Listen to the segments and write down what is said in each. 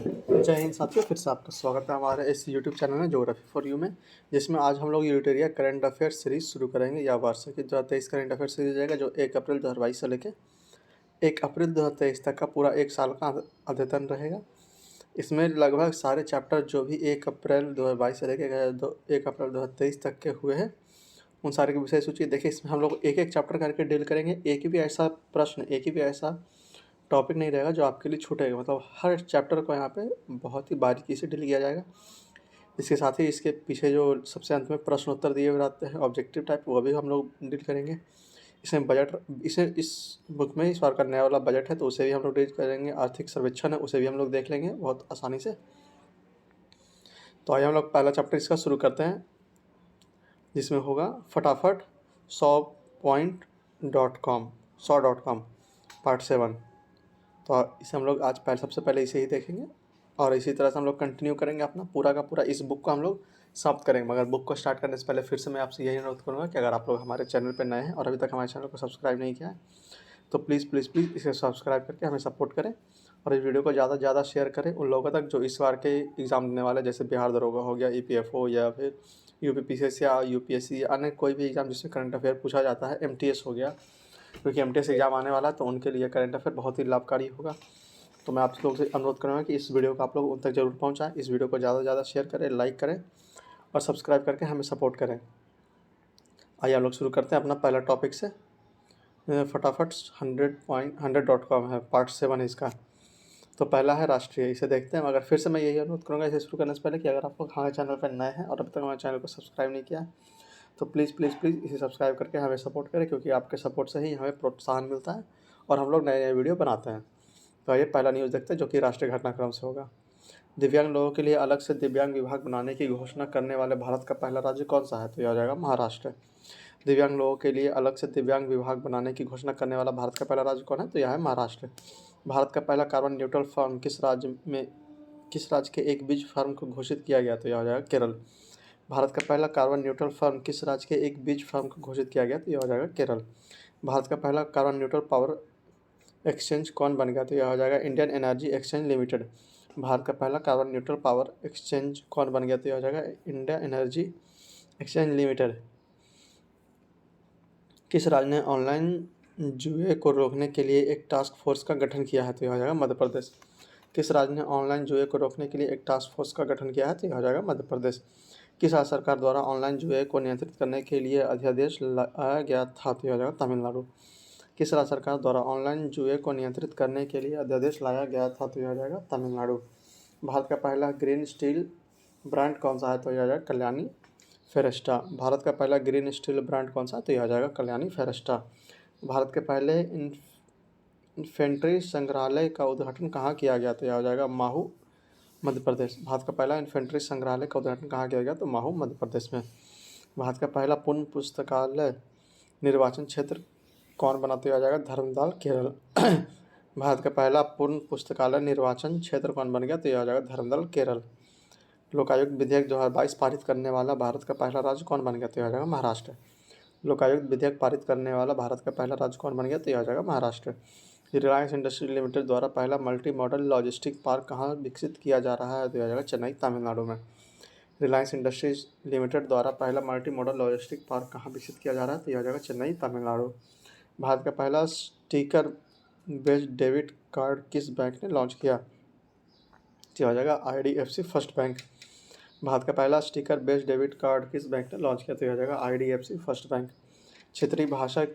जय हिंद साथियों, फिर से आपका स्वागत है हमारे इस यूट्यूब चैनल में ज्योग्राफी फॉर यू में, जिसमें आज हम लोग यूटेरिया करंट अफेयर सीरीज शुरू करेंगे। यह वार्षिक 2023 करंट अफेयर सीरीज रहेगा जो 1 अप्रैल 2022 से लेकर 1 अप्रैल 2023 तक का पूरा एक साल का अद्यतन रहेगा। इसमें लगभग सारे चैप्टर जो भी 1 अप्रैल 2022 से लेकर 1 अप्रैल 2023 तक के हुए हैं उन सारे की विषय सूची देखिए। इसमें हम लोग एक एक चैप्टर करके डील करेंगे। एक भी ऐसा प्रश्न, एक भी ऐसा टॉपिक नहीं रहेगा जो आपके लिए छूटेगा। मतलब हर चैप्टर को यहाँ पे बहुत ही बारीकी से डील किया जाएगा। इसके साथ ही इसके पीछे जो सबसे अंत में प्रश्न उत्तर दिए हुए रहते हैं ऑब्जेक्टिव टाइप, वो भी हम लोग डील करेंगे। इसमें बजट, इस बुक में इस बार का नया वाला बजट है तो उसे भी हम लोग डील करेंगे। आर्थिक सर्वेक्षण है उसे भी हम लोग देख लेंगे बहुत आसानी से। तो आइए हम लोग पहला चैप्टर इसका शुरू करते हैं, जिसमें होगा फटाफट 100.com पार्ट 7। तो इसे हम लोग आज पहले सबसे पहले इसे ही देखेंगे और इसी तरह से हम लोग कंटिन्यू करेंगे अपना पूरा का पूरा इस बुक को हम लोग समाप्त करेंगे। मगर बुक को स्टार्ट करने से पहले फिर से मैं आपसे यही अनुरोध करूँगा कि अगर आप लोग हमारे चैनल पर नए हैं और अभी तक हमारे चैनल को सब्सक्राइब नहीं किया है तो प्लीज़ प्लीज़ प्लीज़ इसे सब्सक्राइब करके हमें सपोर्ट करें और इस वीडियो को ज़्यादा से ज़्यादा शेयर करें उन लोगों तक जो इस बार के एग्ज़ाम देने वाले, जैसे बिहार दरोगा हो गया, EPFO या फिर UPPCS या UPSC या अन्य कोई भी एग्ज़ाम जिसमें करंट अफेयर पूछा जाता है, MTS हो गया, क्योंकि MTS एग्ज़ाम आने वाला है तो उनके लिए करंट अफेयर बहुत ही लाभकारी होगा। तो मैं आप लोग से अनुरोध करूँगा कि इस वीडियो को आप लोग उन तक जरूर पहुँचाएँ। इस वीडियो को ज़्यादा से ज़्यादा शेयर करें, लाइक करें और सब्सक्राइब करके हमें सपोर्ट करें। आइए हम लोग शुरू करते हैं अपना पहला टॉपिक से। फटाफट 100.com है, पार्ट 7 है इसका। तो पहला है राष्ट्रीय, इसे देखते हैं। मगर फिर से मैं यही अनुरोध करूँगा इसे शुरू करने से पहले कि अगर आप लोग हमारे चैनल पर नए हैं और अभी तक हमारे चैनल को सब्सक्राइब नहीं किया है तो प्लीज़ प्लीज़ प्लीज़ इसे सब्सक्राइब करके हमें सपोर्ट करें, क्योंकि आपके सपोर्ट से ही हमें प्रोत्साहन मिलता है और हम लोग नए नए वीडियो बनाते हैं। तो आइए पहला न्यूज़ देखते हैं जो कि राष्ट्रीय घटनाक्रम से होगा। दिव्यांग लोगों के लिए अलग से दिव्यांग विभाग बनाने की घोषणा करने वाले भारत का पहला राज्य कौन सा है? तो यह हो जाएगा महाराष्ट्र। दिव्यांग लोगों के लिए अलग से दिव्यांग विभाग बनाने की घोषणा करने वाला भारत का पहला राज्य कौन है? तो यह है महाराष्ट्र। भारत का पहला कार्बन न्यूट्रल फर्म किस राज्य के एक बीज फर्म को घोषित किया गया? तो यह हो जाएगा केरल। भारत का पहला कार्बन न्यूट्रल फर्म किस राज्य के एक बीज फर्म को घोषित किया गया? तो यह हो जाएगा केरल। भारत का पहला कार्बन न्यूट्रल पावर एक्सचेंज कौन बन गया? तो यह हो जाएगा Indian energy exchange limited. Bharat का पहला कार्बन न्यूट्रल पावर एक्सचेंज कौन बन गया? तो यह हो जाएगा इंडिया एनर्जी एक्सचेंज लिमिटेड। किस राज्य ने ऑनलाइन जुए को रोकने के लिए एक टास्क फोर्स का गठन किया है? तो यह हो जाएगा मध्य प्रदेश। किस राज्य ने ऑनलाइन जुए को रोकने के लिए एक टास्क फोर्स का गठन किया है? तो यह हो जाएगा मध्य प्रदेश। किस राज्य सरकार द्वारा ऑनलाइन जुए को नियंत्रित करने के लिए अध्यादेश लाया गया था? तो यह हो जाएगा तमिलनाडु। किस राज्य सरकार द्वारा ऑनलाइन जुए को नियंत्रित करने के लिए अध्यादेश लाया गया था? तो यह हो जाएगा तमिलनाडु। भारत का पहला ग्रीन स्टील ब्रांड कौन सा है? तो यह हो जाएगा कल्याणी फेरेस्टा। भारत का पहला ग्रीन स्टील ब्रांड कौन सा है? तो यह हो जाएगा कल्याणी फेरेस्टा। भारत के पहले इन्फेंट्री संग्रहालय का उद्घाटन कहाँ किया गया? तो यह हो जाएगा महू, मध्य प्रदेश। भारत का पहला इन्फेंट्री संग्रहालय का उद्घाटन कहाँ किया गया? तो महू, मध्य प्रदेश में। भारत का पहला पूर्ण पुस्तकालय निर्वाचन क्षेत्र कौन बनाते हुए आ जाएगा? धर्मदाल, केरल। भारत का पहला पूर्ण पुस्तकालय निर्वाचन क्षेत्र कौन बन गया? तो यह हो जाएगा धर्मदाल, केरल। लोकायुक्त विधेयक 2022 पारित करने वाला भारत का पहला राज्य कौन बन गया? तो यह हो जाएगा महाराष्ट्र। लोकायुक्त विधेयक पारित करने वाला भारत का पहला राज्य कौन बन गया? तो यह हो जाएगा महाराष्ट्र। रिलायंस इंडस्ट्री लिमिटेड द्वारा पहला मल्टी मॉडल लॉजिस्टिक पार्क कहाँ विकसित किया जा रहा है? तो यह हो जाएगा चेन्नई, तमिलनाडु में। रिलायंस इंडस्ट्रीज लिमिटेड द्वारा पहला मल्टी मॉडल लॉजिस्टिक पार्क कहाँ विकसित किया जा रहा है? तो यह हो जाएगा चेन्नई, तमिलनाडु। भारत का पहला स्टिकर बेस्ड डेबिट कार्ड किस बैंक ने लॉन्च किया? तो हो जाएगा IDFC फर्स्ट बैंक। भारत का पहला स्टिकर बेस्ड डेबिट कार्ड किस बैंक ने लॉन्च किया? तो हो जाएगा IDFC फर्स्ट बैंक। क्षेत्रीय भाषा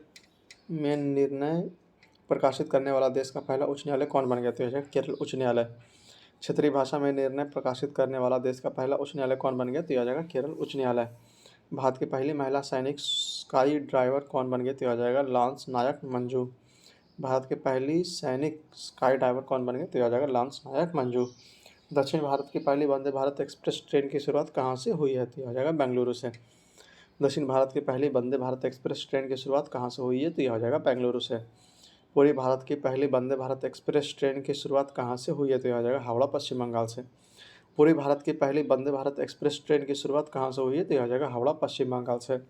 में निर्णय प्रकाशित करने वाला देश का पहला उच्च न्यायालय कौन बन गया? तो हो जाएगा केरल उच्च न्यायालय। क्षेत्रीय भाषा में निर्णय प्रकाशित करने वाला देश का पहला उच्च न्यायालय कौन बन गया? तो हो जाएगा केरल उच्च न्यायालय। भारत की पहली महिला सैनिक स्काई ड्राइवर कौन बन गई? तो हो जाएगा लांस नायक मंजू। भारत की पहली सैनिक स्काई ड्राइवर कौन बन गए? तो हो जाएगा लांस नायक मंजू। दक्षिण भारत की पहली वंदे भारत एक्सप्रेस ट्रेन की शुरुआत कहाँ से हुई है? तो हो जाएगा बेंगलुरु से। दक्षिण भारत की पहली वंदे भारत एक्सप्रेस ट्रेन की शुरुआत कहाँ से हुई है? तो यह हो जाएगा बेंगलुरु से। पूरी भारत की पहली वंदे भारत एक्सप्रेस ट्रेन की शुरुआत कहाँ से हुई है? तो यह हो जाएगा हावड़ा, पश्चिम बंगाल से। पूरी भारत की पहली वंदे भारत एक्सप्रेस ट्रेन की शुरुआत कहाँ से हुई है? तो यह हो जाएगा हावड़ा, पश्चिम बंगाल से।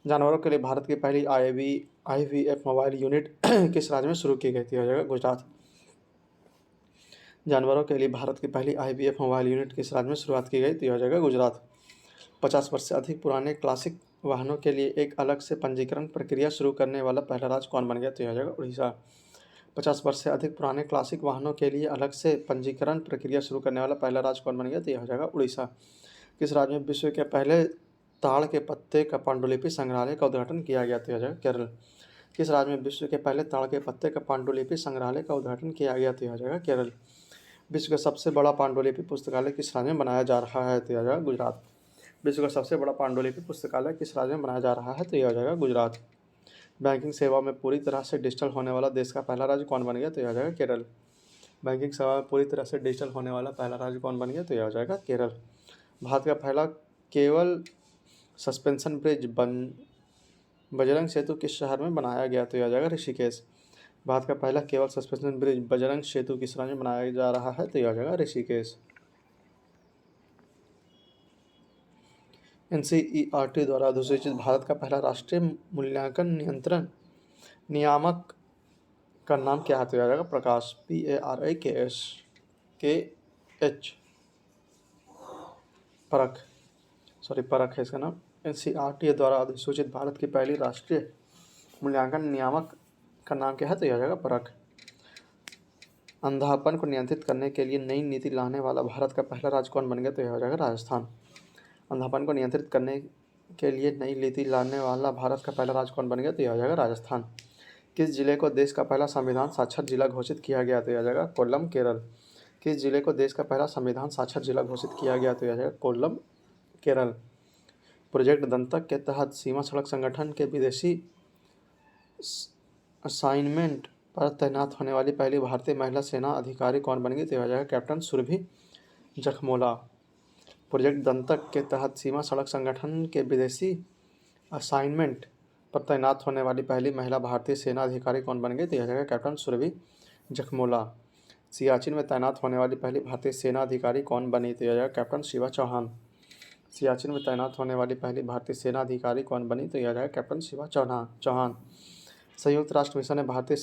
जानवरों के लिए भारत की पहली IVF मोबाइल यूनिट किस राज्य में शुरू की गई थी? हो जाएगा गुजरात। जानवरों के लिए भारत की पहली IVF मोबाइल यूनिट किस राज्य में शुरुआत की गई? तो यह हो जाएगा गुजरात। 50 वर्ष से अधिक पुराने क्लासिक वाहनों के लिए एक अलग से पंजीकरण प्रक्रिया शुरू करने वाला पहला राज्य कौन बन गया? तो यह हो जाएगा उड़ीसा। 50 वर्ष से अधिक पुराने क्लासिक वाहनों के लिए अलग से पंजीकरण प्रक्रिया शुरू करने वाला पहला राज्य कौन बन गया? तो यह हो जाएगा उड़ीसा। किस राज्य में विश्व के पहले ताड़ के पत्ते का पांडुलिपि संग्रहालय का उद्घाटन किया गया? तो यह हो जाएगा केरल। किस राज्य में विश्व के पहले ताड़ के पत्ते का पांडुलिपि संग्रहालय का उद्घाटन किया गया? तो यह हो जाएगा केरल। विश्व का सबसे बड़ा पांडुलिपि पुस्तकालय किस राज्य में बनाया जा रहा है? तो यह हो जाएगा गुजरात। विश्व का सबसे बड़ा पांडुलिपि पुस्तकालय किस राज्य में बनाया जा रहा है? तो यह हो जाएगा गुजरात। बैंकिंग सेवा में पूरी तरह से डिजिटल होने वाला देश का पहला राज्य कौन बन गया? तो यह हो जाएगा केरल। बैंकिंग सेवा में पूरी तरह से डिजिटल होने वाला पहला राज्य कौन बन गया? तो यह हो जाएगा केरल। भारत का पहला केवल सस्पेंशन ब्रिज बजरंग सेतु किस शहर में बनाया गया? तो यह हो जाएगा ऋषिकेश। भारत का पहला केवल सस्पेंशन ब्रिज बजरंग सेतु किस राज्य में बनाया जा रहा है? तो यह हो जाएगा ऋषिकेश। NCERT द्वारा अधिसूचित भारत का पहला राष्ट्रीय मूल्यांकन नियंत्रण नियामक का नाम क्या है? तो यह हो जाएगा प्रकाश। PARAKS परख है इसका नाम। NCERT द्वारा अधिसूचित भारत की पहली राष्ट्रीय मूल्यांकन नियामक का नाम क्या है? तो यह हो जाएगा परख। अंधापन को नियंत्रित करने के लिए नई नीति लाने वाला भारत का पहला राज्य कौन बन गया? तो यह हो जाएगा राजस्थान। अंधापन को नियंत्रित करने के लिए नई नीति लाने वाला भारत का पहला राज्य कौन बन गया? तो यह हो जाएगा राजस्थान। किस जिले को देश का पहला संविधान साक्षर जिला घोषित किया गया? तो यह हो जाएगा कोल्लम केरल। किस जिले को देश का पहला संविधान साक्षर जिला घोषित किया गया? तो यह हो जाएगा कोल्लम केरल। प्रोजेक्ट दंतक के तहत सीमा सड़क संगठन के विदेशी असाइनमेंट पर तैनात होने वाली पहली भारतीय महिला सेना अधिकारी कौन बन गई? तो यह हो जाएगा कैप्टन सुरभि जखमोला। प्रोजेक्ट दंतक के तहत सीमा सड़क संगठन के विदेशी असाइनमेंट पर तैनात होने वाली पहली महिला भारतीय सेना अधिकारी कौन बन गई? तो यह जगह कैप्टन सुरभि जखमोला। सियाचिन में तैनात होने वाली पहली भारतीय सेना अधिकारी कौन बनी? तो यह जगह कैप्टन शिवा चौहान। सियाचिन में तैनात होने वाली पहली भारतीय सेना अधिकारी कौन बनी? तो यह जगह कैप्टन शिवा चौहान। संयुक्त राष्ट्र मिशन में भारतीय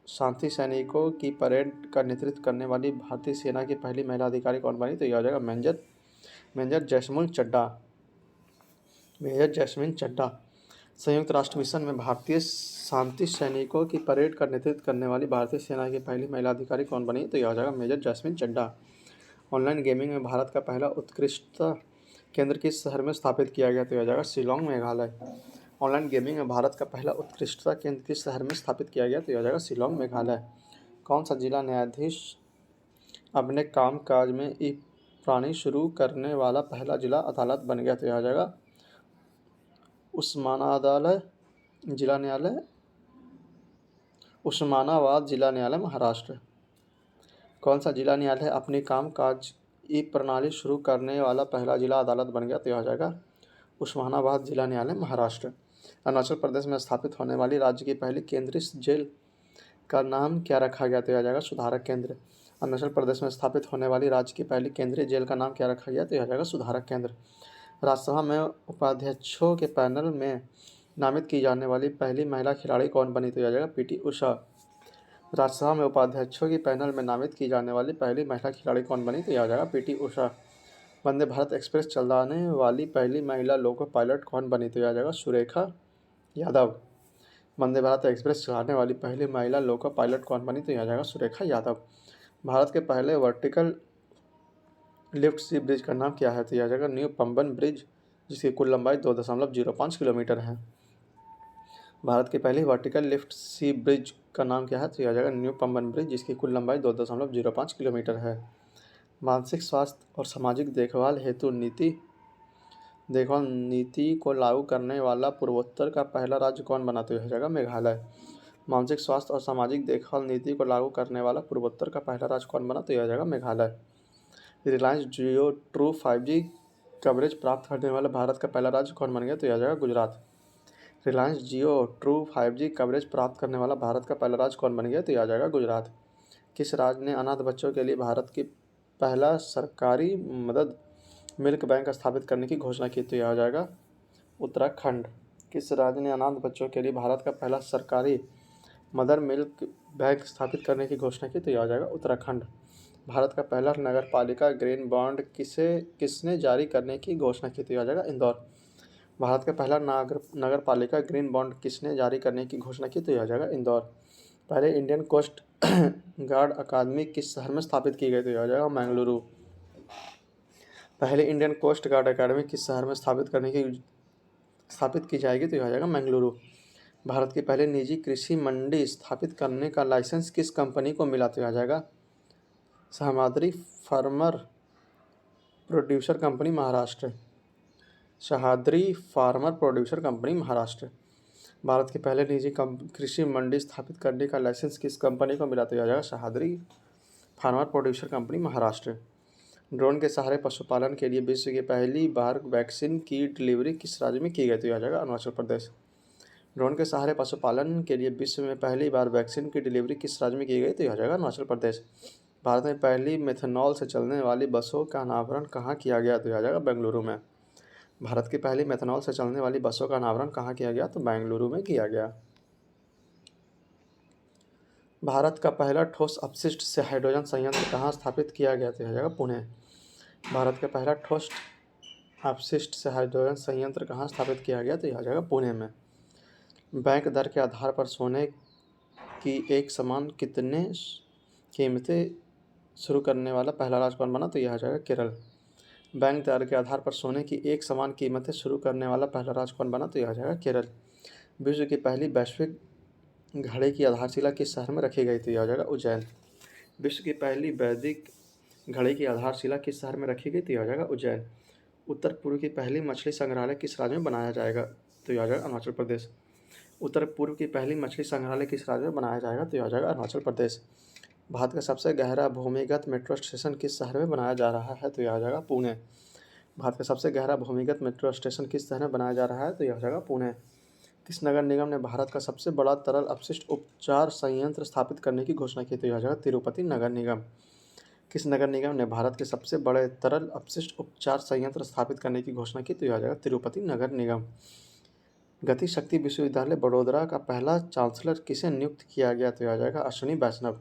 शांति सैनिकों की परेड का नेतृत्व करने वाली भारतीय सेना की पहली महिला अधिकारी कौन बनी? तो यह हो जाएगा मेजर जैस्मिन चड्ढा। संयुक्त राष्ट्र मिशन में भारतीय शांति सैनिकों की परेड का नेतृत्व करने वाली भारतीय सेना की पहली महिला अधिकारी कौन बनी? तो यह हो जाएगा major Jasmine Chadha. Online gaming में भारत का पहला उत्कृष्टता केंद्र किस शहर में स्थापित किया गया? तो यह हो जाएगा शिलोंग मेघालय। ऑनलाइन गेमिंग में भारत का पहला उत्कृष्टता केंद्र किस शहर में स्थापित किया गया? तो यह हो जाएगा शिलोंग मेघालय। कौन सा जिला न्यायाधीश अपने कामकाज में ई प्राणी शुरू करने वाला पहला जिला अदालत बन गया? तो यह हो जाएगा उस्मानाबाद जिला न्यायालय महाराष्ट्र। कौन सा जिला न्यायालय अपनी कामकाज ई प्रणाली शुरू करने वाला पहला जिला अदालत बन गया? तो यह हो जाएगा उस्मानाबाद जिला न्यायालय महाराष्ट्र। अरुणाचल प्रदेश में स्थापित होने वाली राज्य की पहली केंद्रीय जेल का नाम क्या रखा गया? तो यह हो जाएगा सुधारक केंद्र। अरुणाचल प्रदेश में स्थापित होने वाली राज्य की पहली केंद्रीय जेल का नाम क्या रखा गया? तो यह हो जाएगा सुधारक केंद्र। राज्यसभा में उपाध्यक्षों के पैनल में नामित की जाने वाली पहली महिला खिलाड़ी कौन बनी? तो यह हो जाएगा PT उषा। राज्यसभा में उपाध्यक्षों के पैनल में नामित की जाने वाली पहली महिला खिलाड़ी कौन बनी? तो यह हो जाएगा PT उषा। वंदे भारत एक्सप्रेस चलाने वाली पहली महिला लोको पायलट कौन बनी? तो यह हो जाएगा सुरेखा यादव। वंदे भारत एक्सप्रेस चलाने वाली पहली महिला लोको पायलट कौन बनी? तो यह हो जाएगा सुरेखा यादव। भारत के पहले वर्टिकल लिफ्ट सी ब्रिज का नाम क्या है? तो यह हो जाएगा न्यू पंबन ब्रिज, जिसकी कुल लंबाई 2.05 किलोमीटर है। भारत की पहली वर्टिकल लिफ्ट सी ब्रिज का नाम क्या है? तो यह हो जाएगा न्यू पंबन ब्रिज, जिसकी कुल लंबाई 2.05 किलोमीटर है। मानसिक स्वास्थ्य और सामाजिक देखभाल हेतु नीति को लागू करने वाला पूर्वोत्तर का पहला राज्य कौन बना? तो यह हो जाएगा मेघालय। मानसिक स्वास्थ्य और सामाजिक देखभाल नीति को लागू करने वाला पूर्वोत्तर का पहला राज्य कौन बना? तो यह हो जाएगा मेघालय। रिलायंस जियो ट्रू 5G कवरेज प्राप्त करने वाला भारत का पहला राज्य कौन बन गया? तो यह हो जाएगा गुजरात। रिलायंस जियो ट्रू 5G कवरेज प्राप्त करने वाला भारत का पहला राज्य कौन बन गया? तो यह आ जाएगा गुजरात। किस राज्य ने अनाथ बच्चों के लिए भारत की पहला सरकारी मदद मिल्क बैंक स्थापित करने की घोषणा की? तो यह हो जाएगा उत्तराखंड। किस राज्य ने अनाथ बच्चों के लिए भारत का पहला सरकारी मदर मिल्क बैंक स्थापित करने की घोषणा की? तो यह हो जाएगा उत्तराखंड। भारत का पहला नगर पालिका ग्रीन बॉन्ड किसने जारी करने की घोषणा की? तो यह हो जाएगा इंदौर। भारत का पहला नगर पालिका ग्रीन बॉन्ड किसने जारी करने की घोषणा की? तो यह हो जाएगा इंदौर। पहले इंडियन कोस्ट गार्ड अकादमी किस शहर में स्थापित की गई? तो यह हो जाएगा बेंगलुरु। पहले इंडियन कोस्ट गार्ड अकादमी किस शहर में स्थापित की जाएगी? तो यह हो जाएगा बेंगलुरु। भारत की पहली निजी कृषि मंडी स्थापित करने का लाइसेंस किस कंपनी को मिला? तो यह आ जाएगा Sahyadri farmer producer company Maharashtra. Sahyadri farmer producer company Maharashtra. Bharat की पहले निजी कृषि मंडी स्थापित करने का लाइसेंस किस कंपनी को मिला? तो यह आ जाएगा Sahyadri farmer producer company Maharashtra. Drone के सहारे पशुपालन के लिए विश्व की पहली बार वैक्सीन की डिलीवरी किस राज्य में की गई? तो यह आ जाएगा अरुणाचल प्रदेश। ड्रोन के सहारे पशुपालन के लिए विश्व में पहली बार वैक्सीन की डिलीवरी किस राज्य में की गई? तो यह हो जाएगा अरुणाचल प्रदेश। भारत में पहली मेथनॉल से चलने वाली बसों का अनावरण कहाँ किया गया? तो यह हो जाएगा बेंगलुरु में। भारत की पहली मेथनॉल से चलने वाली बसों का अनावरण कहाँ किया गया? तो बेंगलुरु में किया गया। भारत का पहला ठोस अपशिष्ट से हाइड्रोजन संयंत्र कहाँ स्थापित किया गया? तो यह हो जाएगा पुणे। भारत का पहला ठोस अपशिष्ट से हाइड्रोजन संयंत्र कहाँ स्थापित किया गया? तो यह हो जाएगा पुणे में। बैंक दर के आधार पर सोने की एक समान कितने कीमतें शुरू करने वाला पहला राज्य कौन बना? तो यह आ जाएगा केरल। बैंक दर के आधार पर सोने की एक समान कीमतें शुरू करने वाला पहला राज्य कौन बना? तो यह आ जाएगा केरल। विश्व की पहली वैश्विक घड़ी की आधारशिला किस शहर में रखी गई? तो यह आ जाएगा उज्जैन। विश्व की पहली वैदिक घड़ी की आधारशिला किस शहर में रखी गई? तो यह आ जाएगा उज्जैन। उत्तर पूर्व की पहली मछली संग्रहालय किस राज्य में बनाया जाएगा? तो यह आ जाएगा अरुणाचल प्रदेश। उत्तर पूर्व की पहली मछली संग्रहालय किस राज्य में बनाया जाएगा? तो यह हो जाएगा अरुणाचल प्रदेश। भारत का सबसे गहरा भूमिगत मेट्रो स्टेशन किस शहर में बनाया जा रहा है? तो यह हो जाएगा पुणे। भारत का सबसे गहरा भूमिगत मेट्रो स्टेशन किस शहर में बनाया जा रहा है? तो यह हो जाएगा पुणे। किस नगर निगम ने भारत का सबसे बड़ा तरल अपशिष्ट उपचार संयंत्र स्थापित करने की घोषणा की? तो यह हो जाएगा तिरुपति नगर निगम। किस नगर निगम ने भारत के सबसे बड़े तरल अपशिष्ट उपचार संयंत्र स्थापित करने की घोषणा की? तो यह हो जाएगा तिरुपति नगर निगम। गति शक्ति विश्वविद्यालय बड़ौदा का पहला चांसलर किसे नियुक्त किया गया? तो यह आ जाएगा अश्विनी वैष्णव।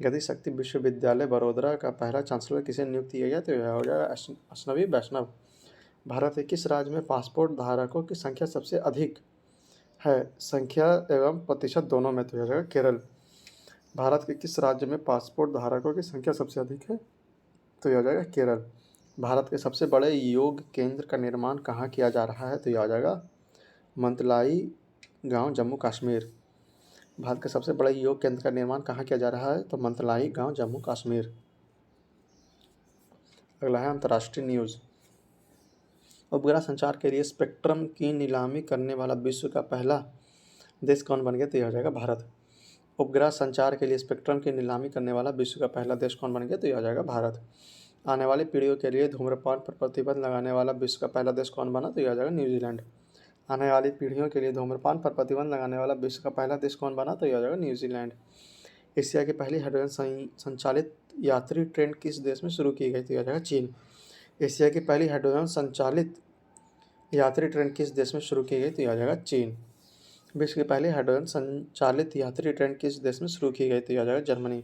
गति शक्ति विश्वविद्यालय बड़ौदा का पहला चांसलर किसे नियुक्त किया गया? तो यह हो जाएगा अश्विनी वैष्णव। भारत के किस राज्य में पासपोर्ट धारकों की संख्या सबसे अधिक है? संख्या एवं प्रतिशत दोनों में? तो यह हो जाएगा केरल। भारत के किस राज्य में पासपोर्ट धारकों की संख्या सबसे अधिक है? तो यह हो जाएगा केरल। भारत के सबसे बड़े योग केंद्र का निर्माण कहाँ किया जा रहा है? तो यह आ जाएगा मंतलाई गांव जम्मू कश्मीर। भारत के सबसे बड़े योग केंद्र का निर्माण कहाँ किया जा रहा है? तो मंतलाई गांव जम्मू कश्मीर। अगला है अंतर्राष्ट्रीय न्यूज़। उपग्रह संचार के लिए स्पेक्ट्रम की नीलामी करने वाला विश्व का पहला देश कौन बन गया? तो यह हो जाएगा भारत। उपग्रह संचार के लिए स्पेक्ट्रम की नीलामी करने वाला विश्व का पहला देश कौन बन गया? तो यह हो जाएगा भारत। आने वाली पीढ़ियों के लिए धूम्रपान पर प्रतिबंध लगाने वाला विश्व का पहला देश कौन बना? तो यह हो जाएगा न्यूजीलैंड। आने वाली पीढ़ियों के लिए धूम्रपान पर प्रतिबंध लगाने वाला विश्व का पहला देश कौन बना? तो यह हो जाएगा न्यूजीलैंड। एशिया की पहली हाइड्रोजन संचालित यात्री ट्रेन किस देश में शुरू की गई? तो यह हो जाएगा चीन। एशिया की पहली हाइड्रोजन संचालित यात्री ट्रेन किस देश में शुरू की गई? तो यह हो जाएगा चीन। विश्व की पहली हाइड्रोजन संचालित यात्री ट्रेन किस देश में शुरू की गई? तो यह हो जाएगा जर्मनी।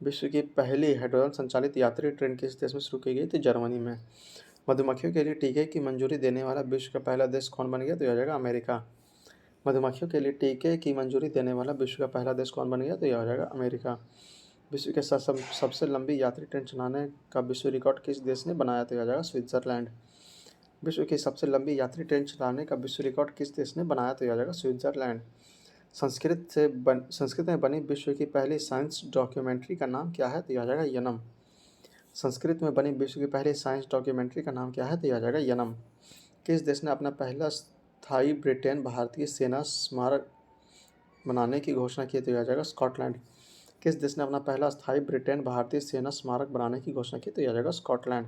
विश्व की पहली हाइड्रोजन संचालित यात्री ट्रेन किस देश में शुरू की गई? तो जर्मनी में। मधुमक्खियों के लिए टीके की मंजूरी देने वाला विश्व का पहला देश कौन बन गया? तो यह हो जाएगा अमेरिका। मधुमक्खियों के लिए टीके की मंजूरी देने वाला विश्व का पहला देश कौन बन गया? तो यह हो जाएगा अमेरिका। विश्व के सबसे लंबी यात्री ट्रेन चलाने का विश्व रिकॉर्ड किस देश ने बनाया? तो यह हो जाएगा स्विट्जरलैंड। विश्व की सबसे लंबी यात्री ट्रेन चलाने का विश्व रिकॉर्ड किस देश ने बनाया? तो यह हो जाएगा स्विट्जरलैंड। संस्कृत में बनी विश्व की पहली साइंस डॉक्यूमेंट्री का नाम क्या है? तो यह हो जाएगा यनम। संस्कृत में बनी विश्व की पहली साइंस डॉक्यूमेंट्री का नाम क्या है? तो यह हो जाएगा यनम। किस देश ने अपना पहला स्थायी ब्रिटेन भारतीय सेना स्मारक बनाने की घोषणा की? तो यह हो जाएगा स्कॉटलैंड। किस देश ने अपना पहला स्थायी ब्रिटेन भारतीय सेना स्मारक बनाने की घोषणा की? तो यह हो जाएगा स्कॉटलैंड।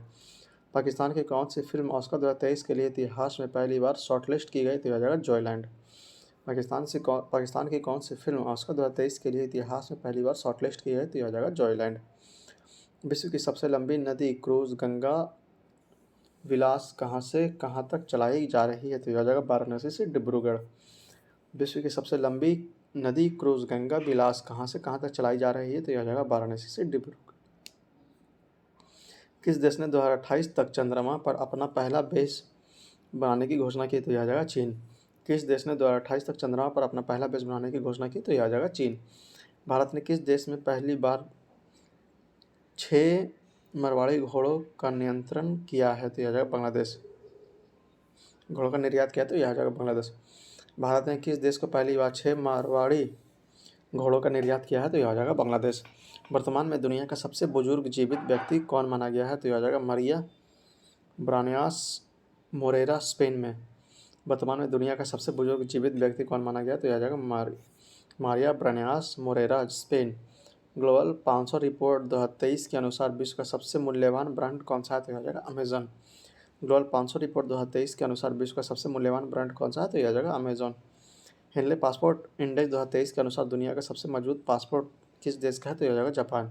पाकिस्तान की कौन सी फिल्म ऑस्कर 2023 के लिए इतिहास में पहली बार शॉर्टलिस्ट की गई? तो यह हो जाएगा जॉयलैंड। पाकिस्तान की कौन सी फिल्म ऑस्कर 2023 के लिए इतिहास में पहली बार शॉर्टलिस्ट की गई? तो यह हो जाएगा जॉयलैंड। विश्व की सबसे लंबी नदी क्रूज गंगा विलास कहाँ से कहाँ तक चलाई जा रही है? तो यह हो जाएगा वाराणसी से डिब्रूगढ़। विश्व की सबसे लंबी नदी क्रूज गंगा विलास कहाँ से कहाँ तक चलाई जा रही है? तो यह हो जाएगा वाराणसी से डिब्रूगढ़। किस देश ने 2028 तक चंद्रमा पर अपना पहला बेस बनाने की घोषणा की? तो यह आ जाएगा चीन। किस देश ने 2028 तक चंद्रमा पर अपना पहला बेस बनाने की घोषणा की? तो यह आ जाएगा चीन। भारत ने किस देश में पहली बार 6 मारवाड़ी घोड़ों का नियंत्रण किया है? तो यह आ जाएगा बांग्लादेश। घोड़ों का निर्यात किया तो यह आ जाएगा बांग्लादेश। भारत ने किस देश को पहली बार 6 मारवाड़ी घोड़ों का निर्यात किया है? तो यह आ जाएगा बांग्लादेश। वर्तमान में दुनिया का सबसे बुजुर्ग जीवित व्यक्ति कौन माना गया है? तो यह आ जाएगा मारिया ब्रानियास मोरेरा, स्पेन में। वर्तमान में दुनिया का सबसे बुजुर्ग जीवित व्यक्ति कौन माना गया? तो यह आ जाएगा Maria Branyas Morera, Spain. Global 500 report 2023 के अनुसार विश्व का सबसे मूल्यवान ब्रांड कौन सा है? तो यह आ जाएगा अमेजन। ग्लोबल 500 रिपोर्ट 2023 के अनुसार विश्व का सबसे मूल्यवान ब्रांड कौन सा है? तो यह आ जाएगा अमेजन। हेनले पासपोर्ट इंडेक्स 2023 के अनुसार दुनिया का सबसे मजबूत पासपोर्ट किस देश का है? तो यह आ जाएगा जापान।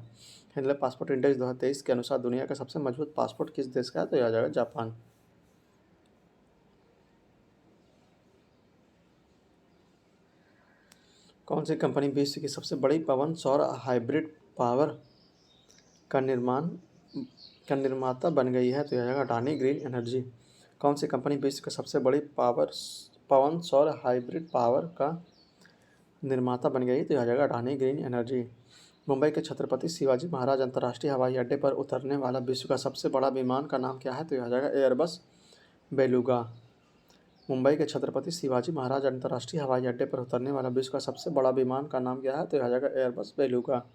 हेनले पासपोर्ट इंडेक्स 2023 के अनुसार दुनिया का सबसे मजबूत पासपोर्ट किस देश का है? तो यह आ जाएगा जापान। कौन सी कंपनी विश्व की सबसे बड़ी पवन सौर हाइब्रिड पावर का निर्माता बन गई है? तो यह आ जाएगा अडानी ग्रीन एनर्जी। कौन सी कंपनी विश्व की सबसे बड़ी पवन सौर हाइब्रिड पावर का निर्माता बन गई? तो यह आ जाएगा अडानी ग्रीन एनर्जी। मुंबई के छत्रपति शिवाजी महाराज अंतर्राष्ट्रीय हवाई अड्डे पर उतरने वाला विश्व का सबसे बड़ा विमान का नाम क्या है? तो यह आ जाएगा एयरबस बेलुगा। मुंबई के छत्रपति शिवाजी महाराज अंतर्राष्ट्रीय हवाई अड्डे पर उतरने वाला विश्व का सबसे बड़ा विमान का नाम क्या है? तो यह आ जाएगा एयरबस बेलुगा।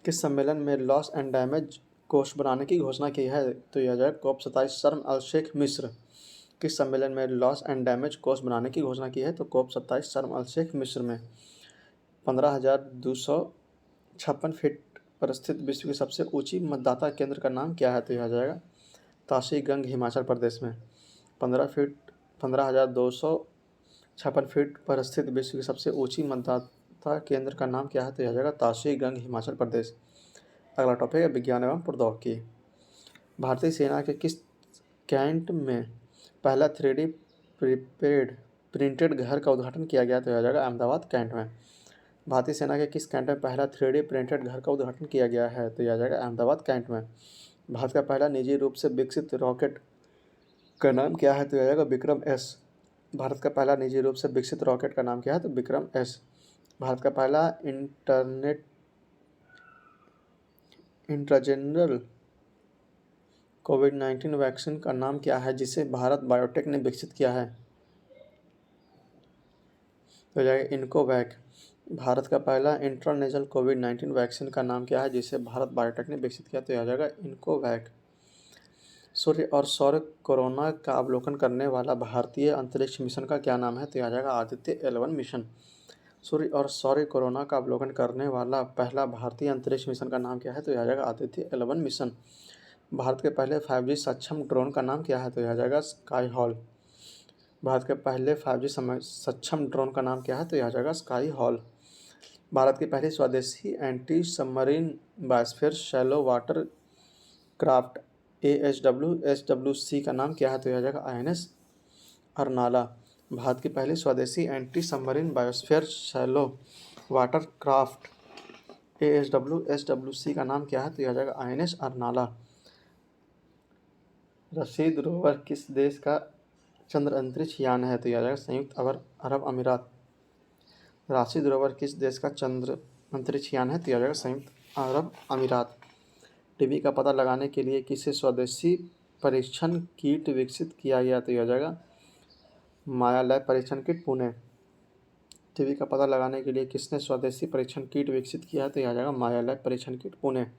किस सम्मेलन में लॉस एंड डैमेज कोष बनाने की घोषणा की है? तो यह आ जाएगा COP 27 शर्म अल शेख मिस्र। किस सम्मेलन में लॉस एंड डैमेज कोष बनाने की घोषणा की है? तो COP 27 शर्म अल शेख मिस्र में। 15,256 फीट पर स्थित विश्व की सबसे ऊंची मतदाता केंद्र का नाम क्या है? तो यह आ जाएगा ताशी गंग, हिमाचल प्रदेश में। 15,256 फीट पर स्थित विश्व की सबसे ऊंची मतदाता केंद्र का नाम क्या है? तो यह आ जाएगा ताशी गंग, हिमाचल प्रदेश। अगला टॉपिक है विज्ञान एवं प्रौद्योगिकी। भारतीय सेना के किस कैंट में पहला 3D प्रिंटेड घर का उद्घाटन किया गया? तो यह आ जाएगा अहमदाबाद कैंट में। भारतीय सेना के किस कैंट में पहला 3D प्रिंटेड घर का उद्घाटन किया गया है? तो यह आ जाएगा अहमदाबाद कैंट में। भारत का पहला निजी रूप से विकसित रॉकेट का नाम क्या है? तो यह आ जाएगा विक्रम एस। भारत का पहला निजी रूप से विकसित रॉकेट का नाम क्या है? तो विक्रम एस। भारत का पहला इंट्राजेनरल कोविड-19 वैक्सीन का नाम क्या है जिसे भारत बायोटेक ने विकसित किया है? तो जाएगा इनकोवैक। भारत का पहला इंट्रानेजल कोविड-19 वैक्सीन का नाम क्या है जिसे भारत बायोटेक ने विकसित किया? तो यह आ जाएगा इनकोवैक। सूर्य और सौर कोरोना का अवलोकन करने वाला भारतीय अंतरिक्ष मिशन का क्या नाम है? तो यह आ जाएगा आदित्य L1 मिशन। सूर्य और सौर कोरोना का अवलोकन करने वाला पहला भारतीय अंतरिक्ष मिशन का नाम क्या है? तो यह आ जाएगा आदित्य L1 मिशन। भारत के पहले 5G सक्षम ड्रोन का नाम क्या है? तो यह आ जाएगा स्काई हॉल। भारत के पहले 5G सक्षम ड्रोन का नाम क्या है? तो यह आ जाएगा स्काई हॉल। भारत की पहली स्वदेशी anti submarine biosphere shallow water craft ASWC का नाम क्या है? तो यह आ जाएगा INS अरनाला। भारत की पहली स्वदेशी anti submarine biosphere shallow water craft ASWC का नाम क्या है? तो यह आ जाएगा INS अरनाला। रशीद रोवर किस देश का चंद्र अंतरिक्ष यान है? तो यह आ जाएगा संयुक्त अरब अमीरात। राशिद रोवर किस देश का चंद्र अंतरिक्ष यान है? तो यह आ जाएगा संयुक्त अरब अमीरात। टीबी का पता लगाने के लिए किसे स्वदेशी परीक्षण किट विकसित किया गया? तो यह आ जाएगा माया लैब परीक्षण किट पुणे। टीबी का पता लगाने के लिए किसने स्वदेशी परीक्षण किट विकसित किया है? तो यह आ जाएगा माया लैब परीक्षण किट पुणे।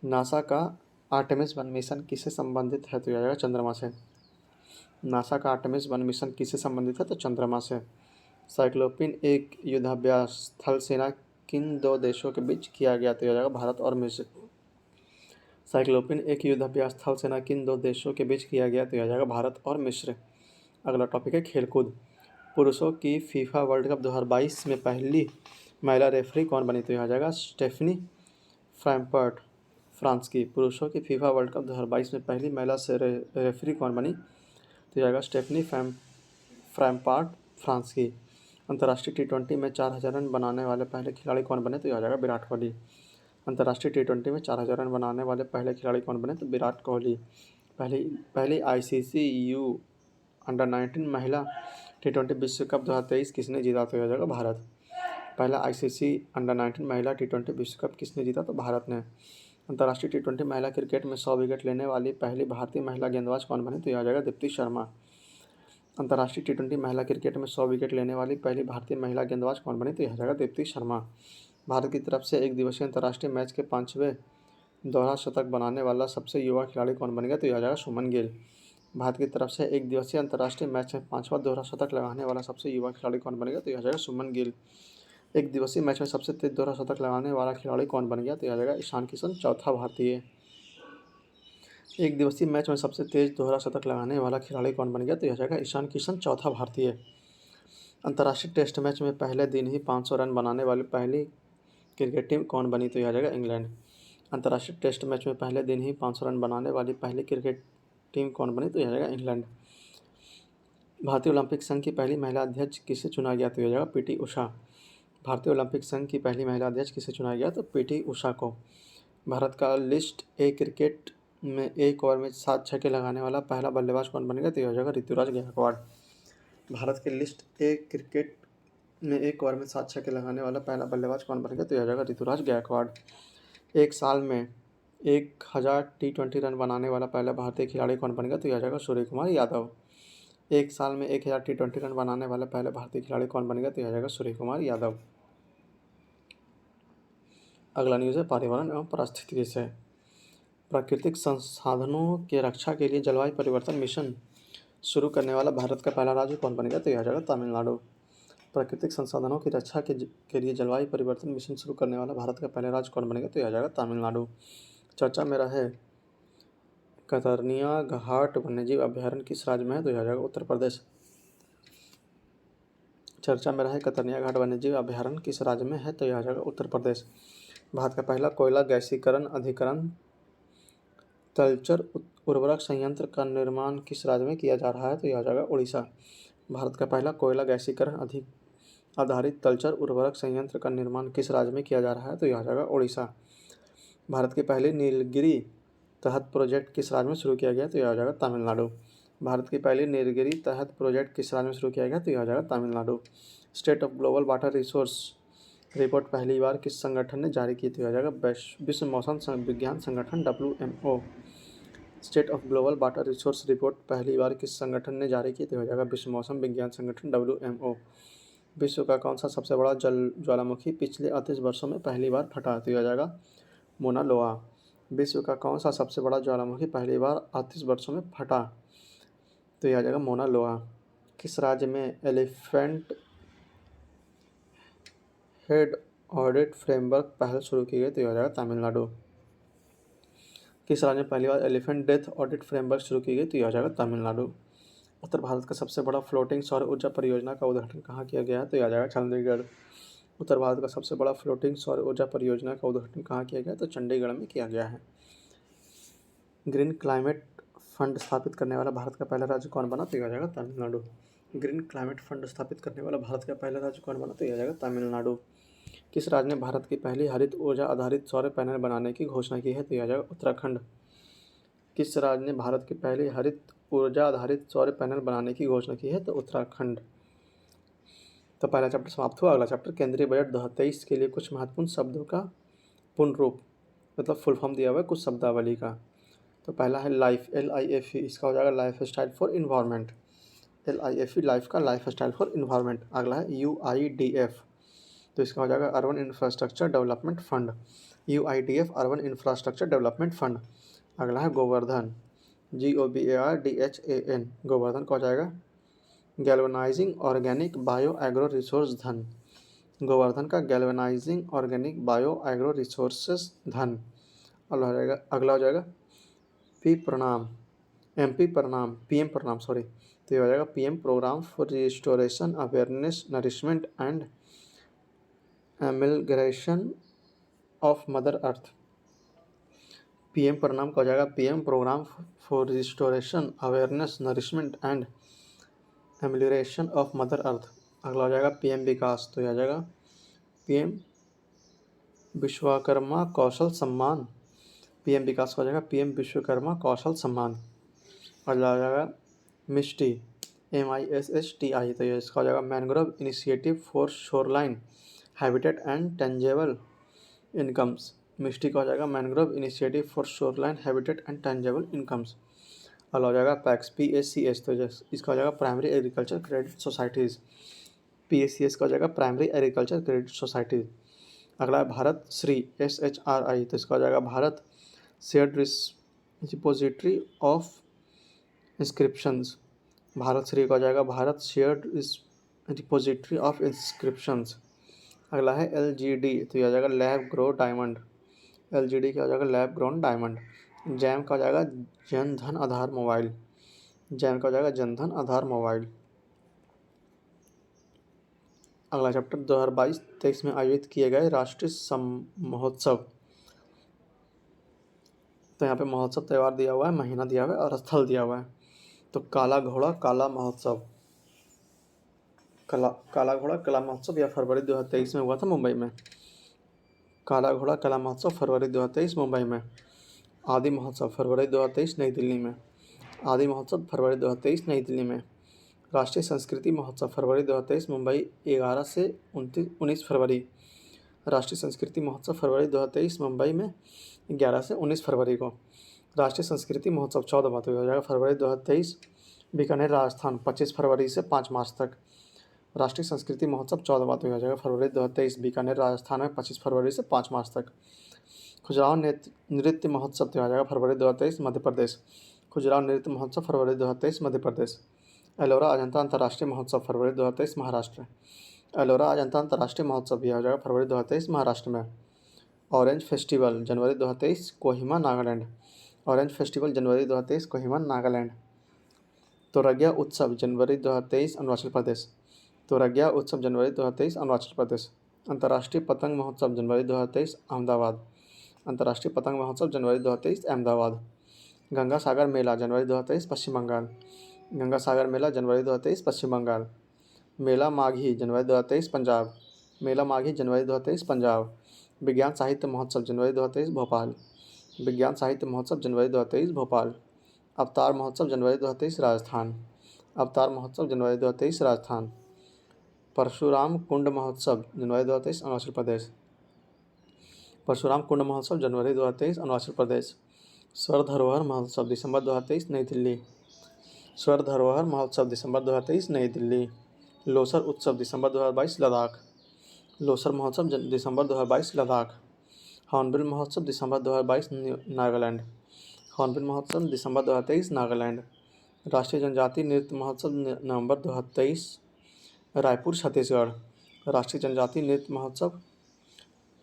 नासा का आर्टेमिस 1 मिशन किससे संबंधित है? तो यह आ जाएगा चंद्रमा से। नासा का आर्टेमिस 1 मिशन किससे संबंधित है? तो चंद्रमा से। साइक्लोपिन एक युद्धाभ्यास थल सेना किन दो देशों के बीच किया गया? तो यह आ जाएगा भारत और मिस्र। साइक्लोपिन एक युद्धाभ्यास थल सेना किन दो देशों के बीच किया गया? तो यह आ जाएगा भारत और मिस्र। अगला टॉपिक है खेलकूद। पुरुषों की फीफा वर्ल्ड कप 2022 में पहली महिला रेफरी कौन बनी? तो यह आ जाएगा स्टेफनी फ्रैम्पर्ट, फ्रांस की। पुरुषों की फीफा वर्ल्ड कप 2022 में पहली महिला से रेफरी कौन बनी? तो यह आ जाएगा स्टेफनी फ्रैम्पार्ट, फ्रांस की। अंतर्राष्ट्रीय T20 में 4,000 रन बनाने वाले पहले खिलाड़ी कौन बने? तो यह आ जाएगा विराट कोहली। अंतर्राष्ट्रीय T20 में 4000 रन बनाने वाले पहले खिलाड़ी कौन बने? तो विराट कोहली। पहली ICC यू अंडर-19 महिला T20 विश्व कप 2023 किसने जीता? तो यह हो जाएगा भारत। पहला ICC अंडर-19 महिला T20 विश्व कप किसने जीता? तो भारत ने। अंतर्राष्ट्रीय T20 महिला क्रिकेट में 100 विकेट लेने वाली पहली भारतीय महिला गेंदबाज कौन बनी? तो यह आ जाएगा दीप्ति शर्मा। अंतर्राष्ट्रीय T20 महिला क्रिकेट में 100 विकेट लेने वाली पहली भारतीय महिला गेंदबाज कौन बनी? तो यह आ जाएगा दीप्ति शर्मा। भारत की तरफ से एक दिवसीय अंतर्राष्ट्रीय मैच के 5वें दोहरा शतक बनाने वाला सबसे युवा खिलाड़ी कौन बनेगा? तो यह आ जाएगा शुभमन गिल। भारत की तरफ से एक दिवसीय अंतर्राष्ट्रीय मैच में 5वां दोहरा शतक लगाने वाला सबसे युवा खिलाड़ी कौन बनेगा? तो यह आ जाएगा शुभमन गिल। एक दिवसीय मैच में सबसे तेज दोहरा शतक लगाने वाला खिलाड़ी कौन बन गया? तो यह आ जाएगा ईशान किशन, चौथा भारतीय। एक दिवसीय मैच में सबसे तेज दोहरा शतक लगाने वाला खिलाड़ी कौन बन गया? तो यह आ जाएगा ईशान किशन, चौथा भारतीय। अंतर्राष्ट्रीय टेस्ट मैच में पहले दिन ही 500 रन बनाने वाली पहली क्रिकेट टीम कौन बनी? तो यह आ जाएगा इंग्लैंड। अंतर्राष्ट्रीय टेस्ट मैच में पहले दिन ही 500 रन बनाने वाली पहली क्रिकेट टीम कौन बनी? तो यह आ जाएगा इंग्लैंड। भारतीय ओलंपिक संघ की पहली महिला अध्यक्ष किसे चुना गया? तो यह आ जाएगा PT उषा। भारतीय ओलंपिक संघ की पहली महिला अध्यक्ष किसे चुना गया? तो PT उषा को। भारत का लिस्ट ए क्रिकेट में एक ओवर में 7 छक्के लगाने वाला पहला बल्लेबाज कौन बनेगा? तो यह हो जाएगा ऋतुराज गायकवाड़। भारत के लिस्ट ए क्रिकेट में एक ओवर में 7 छक्के लगाने वाला पहला बल्लेबाज कौन बनेगा? तो यह हो जाएगा ऋतुराज गायकवाड़। एक साल में 1000 T20 रन बनाने वाला पहला भारतीय खिलाड़ी कौन बनेगा? तो यह हो जाएगा सूर्य कुमार यादव। एक साल में 1000 T20 रन बनाने वाला पहला भारतीय खिलाड़ी कौन बनेगा? तो यह हो जाएगा सूर्य कुमार यादव। अगला न्यूज़ है पर्यावरण एवं पारिस्थितिकी से। प्राकृतिक संसाधनों के रक्षा के लिए जलवायु परिवर्तन मिशन शुरू करने वाला भारत का पहला राज्य कौन बनेगा? तो यह आ जाएगा तमिलनाडु। प्राकृतिक संसाधनों की रक्षा के लिए जलवायु परिवर्तन मिशन शुरू करने वाला भारत का पहला राज्य कौन बनेगा? तो यह आ जाएगा तमिलनाडु। चर्चा में रहे कतरनिया घाट वन्यजीव अभ्यारण्य किस राज्य में है? तो यह आ जाएगा उत्तर प्रदेश। चर्चा में रहे कतरनिया घाट वन्यजीव अभ्यारण्य किस राज्य में है? तो यह आ जाएगा उत्तर प्रदेश। भारत का पहला कोयला गैसीकरण अधिकरण तलचर उर्वरक संयंत्र का निर्माण किस राज्य में किया जा रहा है? तो यह आ जाएगा उड़ीसा। भारत का पहला कोयला गैसीकरण आधारित तलचर उर्वरक संयंत्र का निर्माण किस राज्य में किया जा रहा है? तो यह आ जाएगा उड़ीसा। भारत की पहली नीलगिरी तहत प्रोजेक्ट किस राज्य में शुरू किया गया? तो यह आ जाएगा तमिलनाडु। भारत की पहली नीलगिरी तहत प्रोजेक्ट किस राज्य में शुरू किया गया? तो यह आ जाएगा Tamil Nadu. State of global water resource report पहली बार किस संगठन ने जारी की? तो यह आ जाएगा विश्व मौसम विज्ञान संगठन WMO। State of global water resource report पहली बार किस संगठन ने जारी की? तो हो जाएगा विश्व मौसम विज्ञान संगठन WMO। विश्व का कौन सा सबसे बड़ा जल ज्वालामुखी पिछले 38 वर्षों में पहली बार फटा? तो यह आ जाएगा मोना लोआ। विश्व का कौन सा सबसे बड़ा ज्वालामुखी पहली बार 38 वर्षों में फटा? तो यह आ जाएगा मोना लोआ। किस राज्य में एलिफेंट हेड ऑडिट फ्रेमवर्क पहल शुरू की गई? तो यह आ जाएगा तमिलनाडु। किस राज्य में पहली बार एलिफेंट डेथ ऑडिट फ्रेमवर्क शुरू की गई? तो यह आ जाएगा तमिलनाडु। उत्तर भारत का सबसे बड़ा फ्लोटिंग सौर ऊर्जा परियोजना का उद्घाटन कहाँ किया गया है? तो यह आ जाएगा चंडीगढ़। उत्तर भारत का सबसे बड़ा फ्लोटिंग सौर ऊर्जा परियोजना का उद्घाटन कहाँ किया गया? तो चंडीगढ़ में किया गया है। ग्रीन क्लाइमेट फंड स्थापित करने वाला भारत का पहला राज्य कौन बना? तो यह आ जाएगा तमिलनाडु। ग्रीन क्लाइमेट फंड स्थापित करने वाला भारत का पहला राज्य कौन बना? तो यह आ जाएगा तमिलनाडु। किस राज्य ने भारत की पहली हरित ऊर्जा आधारित सौर पैनल बनाने की घोषणा की है? तो यह आ जाएगा उत्तराखंड। किस राज्य ने भारत की पहली हरित ऊर्जा आधारित सौर पैनल बनाने की घोषणा की है? तो उत्तराखंड। तो पहला चैप्टर समाप्त हुआ। अगला चैप्टर केंद्रीय बजट 2023 के लिए कुछ महत्वपूर्ण शब्दों का पूर्ण रूप मतलब फुल फॉर्म दिया हुआ है कुछ शब्दावली का। तो पहला है लाइफ LIFE, इसका हो जाएगा life style for environment. LIFE life का लाइफ स्टाइल फॉर इन्वायरमेंट। अगला है UIDF, तो इसका हो जाएगा urban infrastructure development fund. UIDF urban infrastructure development fund. अगला है गोवर्धन, GOVARDHAN, गोवर्धन का हो जाएगा galvanising organic bio agro resource धन। गोवर्धन का galvanising organic bio agro resources धन। अगला हो जाएगा PM प्रणाम सॉरी, तो ये हो जाएगा PM programme for restoration awareness nourishment and amelioration of mother earth. PM Pranam का हो जाएगा PM programme for restoration awareness nourishment and amelioration of mother earth. अगला हो जाएगा PM विकास, तो यह आ जाएगा PM विश्वकर्मा कौशल सम्मान। पीएम विकास का हो जाएगा पीएम विश्वकर्मा कौशल सम्मान। अगला आ जाएगा मिस्टी, MISSTI, तो ये इसका हो जाएगा mangrove initiative for shoreline habitat and tangible incomes. मिस्टी का हो जाएगा mangrove initiative for shoreline habitat and tangible incomes. अगला हो जाएगा पैक्स, PACS, तो इसका हो जाएगा primary agriculture credit societies. PACS का हो जाएगा प्राइमरी एग्रीकल्चर क्रेडिट सोसाइटीज़। अगला है भारत श्री, SHRI, तो इसका हो जाएगा Bharat shared repository of inscriptions. Bharat Shri का हो जाएगा Bharat shared repository of inscriptions. अगला है LGD, तो यह हो जाएगा लैब ग्रो डायमंड। LGD का हो जाएगा लैब ग्रोन डायमंड। जैम का हो जाएगा जन धन आधार मोबाइल। जैम का हो जाएगा जन धन आधार मोबाइल। अगला चैप्टर 2022-23 में आयोजित किए गए राष्ट्रीय महोत्सव। तो यहाँ पे महोत्सव त्यौहार दिया हुआ है, महीना दिया हुआ है और स्थल दिया हुआ है। तो काला घोड़ा कला महोत्सव, काला घोड़ा कला महोत्सव यह फरवरी 2023 में हुआ था मुंबई में। काला घोड़ा कला महोत्सव फरवरी 2023 मुंबई में। आदि महोत्सव फरवरी 2023 नई दिल्ली में। आदि महोत्सव फरवरी 2023 नई दिल्ली में। राष्ट्रीय संस्कृति महोत्सव फरवरी 2023 मुंबई 11 से 19 फरवरी। राष्ट्रीय संस्कृति महोत्सव फरवरी 2023 मुंबई में 11 से 19 फरवरी को। राष्ट्रीय संस्कृति महोत्सव 14 बात हो जाएगा फरवरी 2023 बीकानेर राजस्थान 25 फरवरी से 5 मार्च तक। राष्ट्रीय संस्कृति महोत्सव 14 बात हो जाएगा फरवरी 2023 बीकानेर राजस्थान में 25 फरवरी से 5 मार्च तक। खजुराहो नृत्य महोत्सव हो जाएगा फरवरी 2023 मध्य प्रदेश। खजुराहो नृत्य महोत्सव फरवरी 2023 मध्य प्रदेश। एलोरा अजंता अंतर्राष्ट्रीय महोत्सव फरवरी 2023 महाराष्ट्र। एलोरा अजंता अंतर्राष्ट्रीय महोत्सव भी हो जाएगा फरवरी 2023 महाराष्ट्र में। ऑरेंज फेस्टिवल जनवरी 2023 कोहिमा नागालैंड। ऑरेंज फेस्टिवल जनवरी 2023 कोहिमा नागालैंड। तोरगिया उत्सव जनवरी 2023 अरुणाचल प्रदेश। तोरगिया उत्सव जनवरी 2023 अरुणाचल प्रदेश। अंतर्राष्ट्रीय पतंग महोत्सव जनवरी 2023 अहमदाबाद। अंतर्राष्ट्रीय पतंग महोत्सव जनवरी 2023 अहमदाबाद। गंगा सागर मेला जनवरी 2023 पश्चिम बंगाल। गंगा सागर मेला जनवरी 2023 पश्चिम बंगाल। मेला माघी जनवरी 2023 पंजाब। मेला माघी जनवरी 2023 पंजाब। विज्ञान साहित्य महोत्सव जनवरी 2023 भोपाल। विज्ञान साहित्य महोत्सव जनवरी 2023 भोपाल। अवतार महोत्सव जनवरी 2023 राजस्थान। अवतार महोत्सव जनवरी 2023 राजस्थान। परशुराम कुंड महोत्सव जनवरी 2023 अरुणाचल प्रदेश। परशुराम कुंड महोत्सव जनवरी 2023 अरुणाचल प्रदेश। स्वर्ण धरोहर महोत्सव दिसंबर 2023 नई दिल्ली। स्वर्ण धरोहर महोत्सव दिसंबर 2023 नई दिल्ली। लोसर उत्सव दिसंबर 2022 लद्दाख। लोसर महोत्सव दिसंबर 2022 लद्दाख। हॉर्नबिल महोत्सव दिसंबर 2022 नागालैंड। हॉर्नबिल महोत्सव दिसंबर 2023 नागालैंड। राष्ट्रीय जनजाति नृत्य महोत्सव नवंबर 2023 रायपुर छत्तीसगढ़। राष्ट्रीय जनजाति नृत्य महोत्सव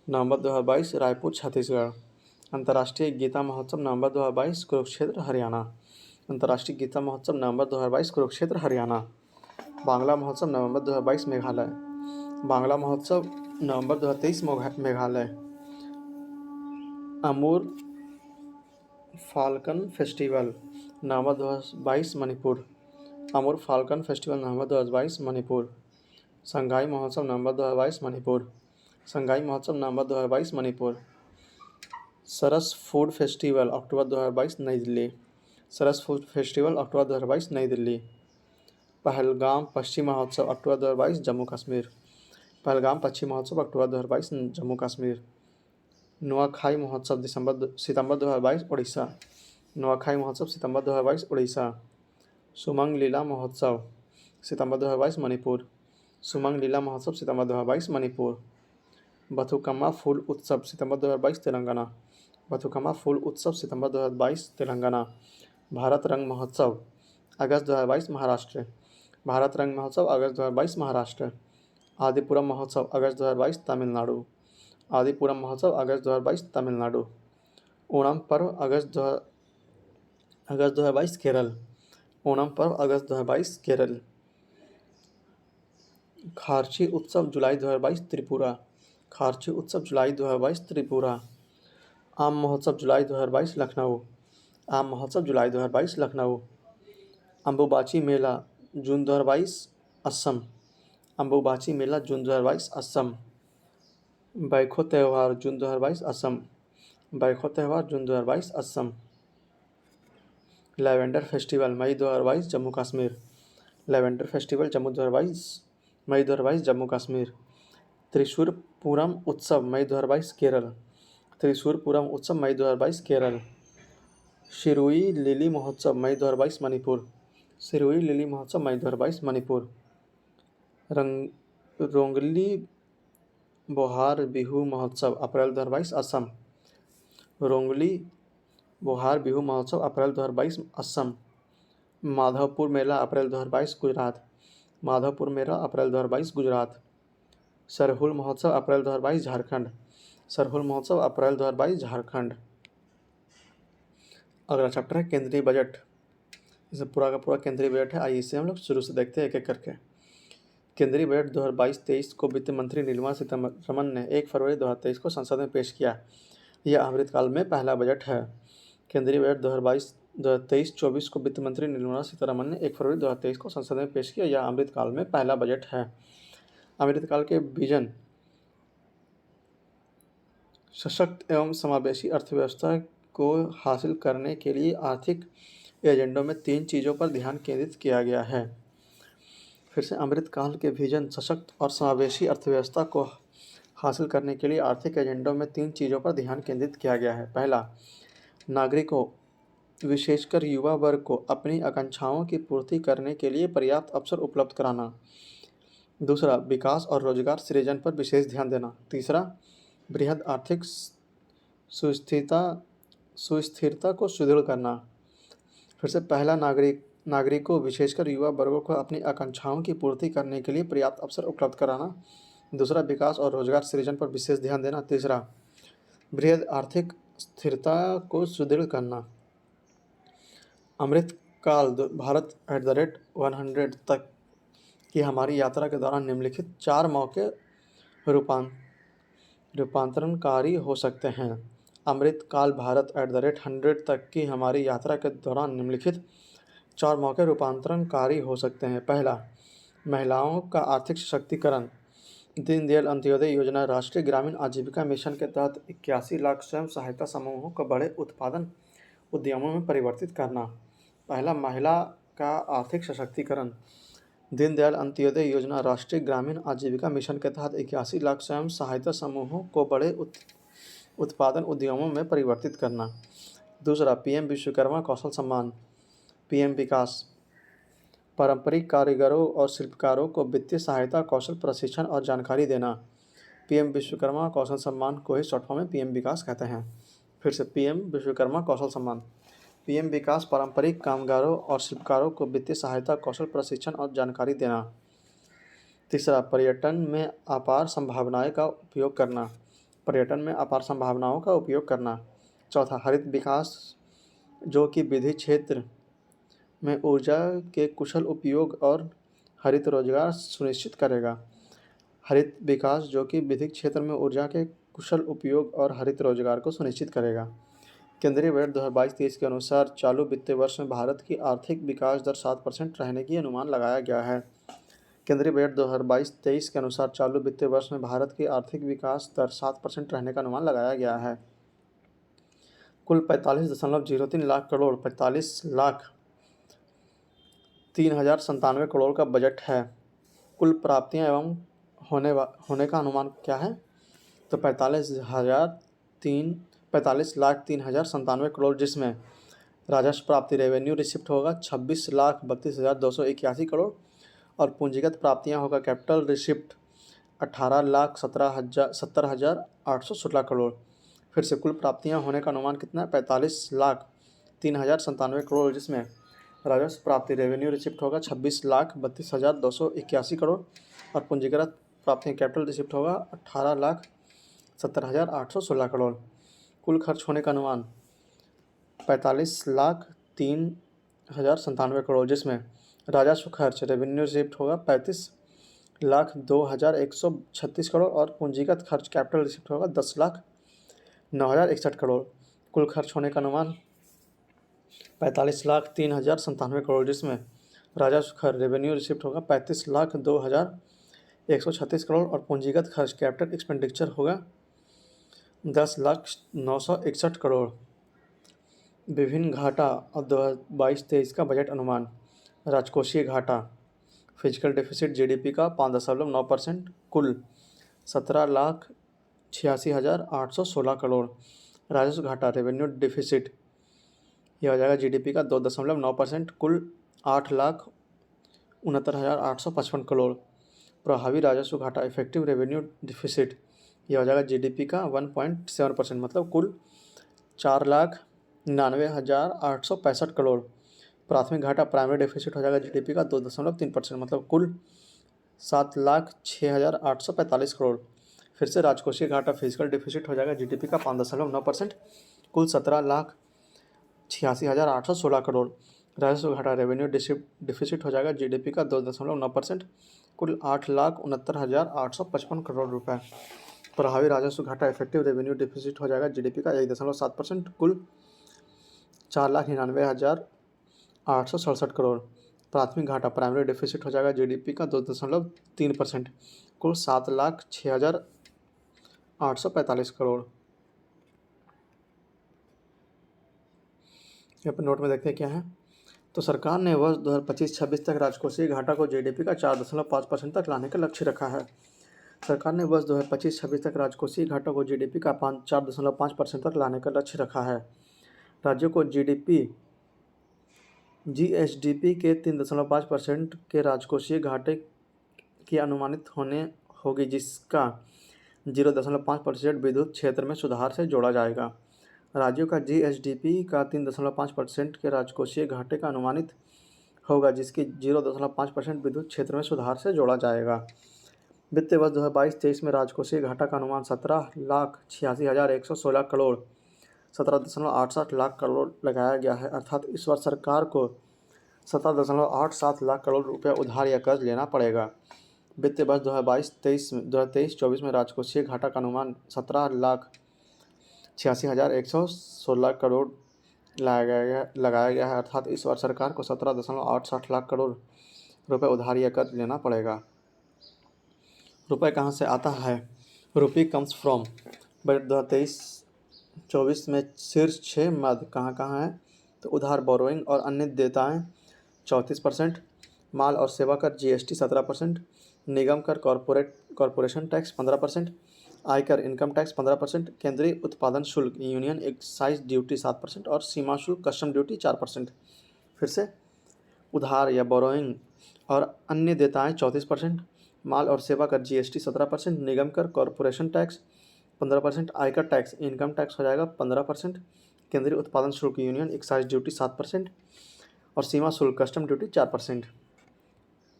नवंबर 2022 रायपुर छत्तीसगढ़। अंतर्राष्ट्रीय गीता महोत्सव नवंबर 2022 कुरुक्षेत्र हरियाणा। अंतर्राष्ट्रीय गीता महोत्सव नवंबर 2022 कुरुक्षेत्र हरियाणा। बांग्ला महोत्सव नवंबर 2022 मेघालय। बांग्ला महोत्सव नवंबर 2023 मेघालय। अमूर फाल्कन फेस्टिवल नवंबर 2022 मणिपुर। अमूर फाल्कन फेस्टिवल नवंबर 2022 मणिपुर। संघाई महोत्सव नवंबर 2022 मणिपुर। संघाई महोत्सव नवंबर 2022 मणिपुर। सरस फूड फेस्टिवल अक्टूबर 2022 नई दिल्ली। सरस फूड फेस्टिवल अक्टूबर 2022 नई दिल्ली। पहलगाम पश्चिम महोत्सव अक्टूबर 2022 जम्मू कश्मीर। पहलगाम पश्चिम महोत्सव अक्टूबर 2022 जम्मू कश्मीर। नुआखाई महोत्सव सितंबर 2022 उड़ीसा। नुआखाई महोत्सव सितंबर 2022 उड़ीसा। सुमंग लीला महोत्सव सितंबर 2022 मणिपुर। सुमंग लीला महोत्सव सितंबर 2022 मणिपुर। बथुकम्मा फूल उत्सव सितंबर 2022 तेलंगाना। बथुकम्मा फूल उत्सव सितंबर 2022 तेलंगाना। भारत रंग महोत्सव अगस्त 2022 महाराष्ट्र। भारत रंग महोत्सव अगस्त 2022 महाराष्ट्र। आदिपुरम महोत्सव अगस्त 2022 तमिलनाडु। आदिपुरम महोत्सव अगस्त 2022 तमिलनाडु। ओणम पर्व अगस्त 2022 केरल। ओणम पर्व अगस्त 2022 केरल। खारची उत्सव जुलाई 2022 त्रिपुरा। खारची उत्सव जुलाई 2022 त्रिपुरा। आम महोत्सव जुलाई 2022 लखनऊ। आम महोत्सव जुलाई 2022 लखनऊ। अम्बुबाची मेला जून 2022 असम। अम्बुबाची मेला जून 2022 असम। बैखो त्यौहार जून 2022 असम। बैखो त्यौहार जून 2022 असम। लैवेंडर फेस्टिवल मई 2022 जम्मू कश्मीर। लैवेंडर फेस्टिवल जम्मू 2022 मई 2022 जम्मू कश्मीर। त्रिशूर पूरम उत्सव मई 2022 केरल। त्रिशूर पूरम उत्सव मई 2022 केरल। शिरुई लिली महोत्सव मई 2022 मणिपुर। सिरुई लिली महोत्सव मई 2022 मणिपुर। रोंगली बोहार बिहू महोत्सव अप्रैल 2022 असम। रोंगली बोहार बिहू महोत्सव अप्रैल 2022 असम। माधवपुर मेला अप्रैल 2022 गुजरात। माधवपुर मेला अप्रैल 2022 गुजरात। सरहुल महोत्सव अप्रैल 2022 झारखंड। सरहुल महोत्सव अप्रैल 2022 झारखंड। अगला चैप्टर है केंद्रीय बजट। इसे पूरा का पूरा केंद्रीय बजट है। आइए इसे हम लोग शुरू से देखते हैं एक एक करके। केंद्रीय बजट 2022-23 को वित्त मंत्री निर्मला सीतारमण ने 1 फरवरी 2023 को संसद में पेश किया। यह अमृतकाल में पहला बजट है। केंद्रीय बजट 2023-24 को वित्त मंत्री निर्मला सीतारमण ने 1 फरवरी 2023 को संसद में पेश किया। यह अमृतकाल में पहला बजट है। अमृतकाल के विजन सशक्त एवं समावेशी अर्थव्यवस्था को हासिल करने के लिए आर्थिक एजेंडों में 3 चीज़ों पर ध्यान केंद्रित किया गया है। फिर से अमृतकाल के विजन सशक्त और समावेशी अर्थव्यवस्था को हासिल करने के लिए आर्थिक एजेंडों में 3 चीज़ों पर ध्यान केंद्रित किया गया है। पहला, नागरिकों विशेषकर युवा वर्ग को अपनी आकांक्षाओं की पूर्ति करने के लिए पर्याप्त अवसर उपलब्ध कराना। दूसरा, विकास और रोजगार सृजन पर विशेष ध्यान देना। तीसरा, बृहद आर्थिक सुस्थिरता को सुदृढ़ करना। फिर से पहला, नागरिकों विशेषकर युवा वर्गों को अपनी आकांक्षाओं की पूर्ति करने के लिए पर्याप्त अवसर उपलब्ध कराना। दूसरा, विकास और रोजगार सृजन पर विशेष ध्यान देना। तीसरा, बृहद आर्थिक स्थिरता को सुदृढ़ करना। अमृतकाल भारत @100 तक की हमारी यात्रा के दौरान निम्नलिखित 4 मौके रूपांतरणकारी हो सकते हैं। अमृतकाल भारत @100 तक की हमारी यात्रा के दौरान निम्नलिखित 4 मौके रूपांतरणकारी हो सकते हैं। पहला, महिलाओं का आर्थिक सशक्तिकरण। दीनदयाल अंत्योदय योजना राष्ट्रीय ग्रामीण आजीविका मिशन के तहत 81 लाख स्वयं सहायता समूहों को बड़े उत्पादन उद्यमों में परिवर्तित करना। पहला, महिला का आर्थिक सशक्तिकरण। दीनदयाल अंत्योदय योजना राष्ट्रीय ग्रामीण आजीविका मिशन के तहत 81 लाख स्वयं सहायता समूहों को बड़े उत्पादन उद्यमों में परिवर्तित करना। दूसरा, पीएम विश्वकर्मा कौशल सम्मान। पीएम विकास पारंपरिक कारीगरों और शिल्पकारों को वित्तीय सहायता, कौशल प्रशिक्षण और जानकारी देना। पीएम विश्वकर्मा कौशल सम्मान को ही शॉर्ट फॉर्म में पीएम विकास कहते हैं। फिर से पीएम विश्वकर्मा कौशल सम्मान। पीएम विकास पारंपरिक कामगारों और शिल्पकारों को वित्तीय सहायता, कौशल प्रशिक्षण और जानकारी देना। तीसरा, पर्यटन में अपार संभावनाएं का उपयोग करना। पर्यटन में अपार संभावनाओं का उपयोग करना। चौथा, हरित विकास जो कि विधि क्षेत्र में ऊर्जा के कुशल उपयोग और हरित रोजगार सुनिश्चित करेगा। हरित विकास जो कि विधिक क्षेत्र में ऊर्जा के कुशल उपयोग और हरित रोजगार को सुनिश्चित करेगा। केंद्रीय बजट 2022-23 के अनुसार चालू वित्तीय वर्ष में भारत की आर्थिक विकास दर 7% रहने की अनुमान लगाया गया है। केंद्रीय बजट 2022-23 के अनुसार चालू वित्तीय वर्ष में भारत की आर्थिक विकास दर 7% रहने का अनुमान लगाया गया है। कुल 45.03 लाख करोड़ 45,03,097 करोड़ का बजट है। कुल प्राप्तियां एवं होने का अनुमान क्या है? तो 45,03,097 करोड़, जिसमें राजस्व प्राप्ति रेवेन्यू रिसिप्ट होगा 26,32,281 करोड़ और पूंजीगत प्राप्तियां होगा कैपिटल रिसिप्ट 18,70,816 करोड़। फिर से कुल प्राप्तियां होने का अनुमान कितना है? 45,03,097 करोड़, जिसमें राजस्व प्राप्ति रेवेन्यू रिसिप्ट होगा 26,32,281 करोड़ और पूंजीगत प्राप्तियां कैपिटल रिसिप्ट होगा 18,70,816 करोड़। कुल खर्च होने का अनुमान 45,03,097 करोड़, जिसमें राजस्व खर्च रेवेन्यू रिसिप्ट होगा 35,02,136 करोड़ और पूंजीगत खर्च कैपिटल रिसिप्ट होगा 10,09,061 करोड़। कुल खर्च होने का अनुमान 45,03,097 करोड़, जिसमें राजस्व खर्च रेवेन्यू रिसिप्ट होगा 35,02,136 136 करोड़ और पूंजीगत खर्च कैपिटल एक्सपेंडिचर होगा 10,09,61 करोड़। विभिन्न घाटा और 2022-23 का बजट अनुमान। राजकोषीय घाटा फिजिकल डेफिसिट जीडीपी का 5.9%, कुल 17,86,816 करोड़। राजस्व घाटा रेवेन्यू डिफिसिट यह हो जाएगा जीडीपी का 2.9%, कुल 8,69,855 करोड़। प्रभावी राजस्व घाटा इफेक्टिव रेवेन्यू डिफिसिट यह हो जाएगा जीडीपी का 1.7%, मतलब कुल 4,99,865 करोड़। प्राथमिक घाटा प्राइमरी डेफिसिट हो जाएगा जीडीपी का 2.3%, मतलब कुल 7,06,845 करोड़। फिर से राजकोषीय घाटा फिजिकल डेफिसिट हो जाएगा जीडीपी का 5.9%, कुल 17,86,816 करोड़। राजस्व घाटा रेवेन्यू डिफिसिट हो जाएगा जीडीपी का 2.9%, कुल 8,69,855 करोड़ रुपए। प्रभावी राजस्व घाटा इफेक्टिव रेवेन्यू डिफिसिट हो जाएगा जीडीपी का 1.7%, कुल 4,99,867 करोड़। प्राथमिक घाटा प्राइमरी डेफिसिट हो जाएगा जीडीपी का 2.3%, कुल 7,06,845 करोड़। यहाँ पर नोट में देखते हैं क्या है। तो सरकार ने वर्ष 2025-26 तक राजकोषीय घाटा को जीडीपी का 4.5% तक लाने का लक्ष्य रखा है। सरकार ने वर्ष 2025-26 तक राजकोषीय घाटा को जीडीपी का 4.5% तक लाने का लक्ष्य रखा है। राज्यों को जीएसडीपी के 3.5% के राजकोषीय घाटे की अनुमानित होने होगी, जिसका 0.5% विद्युत क्षेत्र में सुधार से जोड़ा जाएगा। राज्यों का जीएसडीपी का 3.5% के राजकोषीय घाटे का अनुमानित होगा, जिसकी 0.5% विद्युत क्षेत्र में सुधार से जोड़ा जाएगा। वित्तीय वर्ष 2022-23 में राजकोषीय घाटा का अनुमान 17,86,116 करोड़ 17.87 लाख करोड़ लगाया गया है, अर्थात इस वर्ष सरकार को 17.87 लाख करोड़ रुपये उधार या कर्ज लेना पड़ेगा। वित्तीय वर्ष 2023-24 में राजकोषीय घाटा का अनुमान 17,86,116 करोड़ लगाया गया है, अर्थात इस वर्ष सरकार को 17.68 लाख करोड़ रुपये उधार या कर्ज लेना पड़ेगा। रुपये कहाँ से आता है? रुपी कम्स फ्रॉम। बजट 2023-24 में शीर्ष 6 मद कहाँ कहाँ है? तो उधार बोरोइंग और अन्य देयताएं 34%, माल और सेवा कर जीएसटी 17%, निगम कर कॉरपोरेशन टैक्स 15%, आयकर इनकम टैक्स 15%, केंद्रीय उत्पादन शुल्क यूनियन एक्साइज ड्यूटी 7% और सीमा शुल्क कस्टम ड्यूटी 4%। फिर से उधार या बोरोइंग और अन्य देयताएं 34%, माल और सेवा कर जीएसटी 17%, निगम कर कॉरपोरेशन टैक्स 15%, आयकर टैक्स इनकम टैक्स हो जाएगा 15%, केंद्रीय उत्पादन शुल्क यूनियन एक्साइज ड्यूटी 7% और सीमा शुल्क कस्टम ड्यूटी 4%।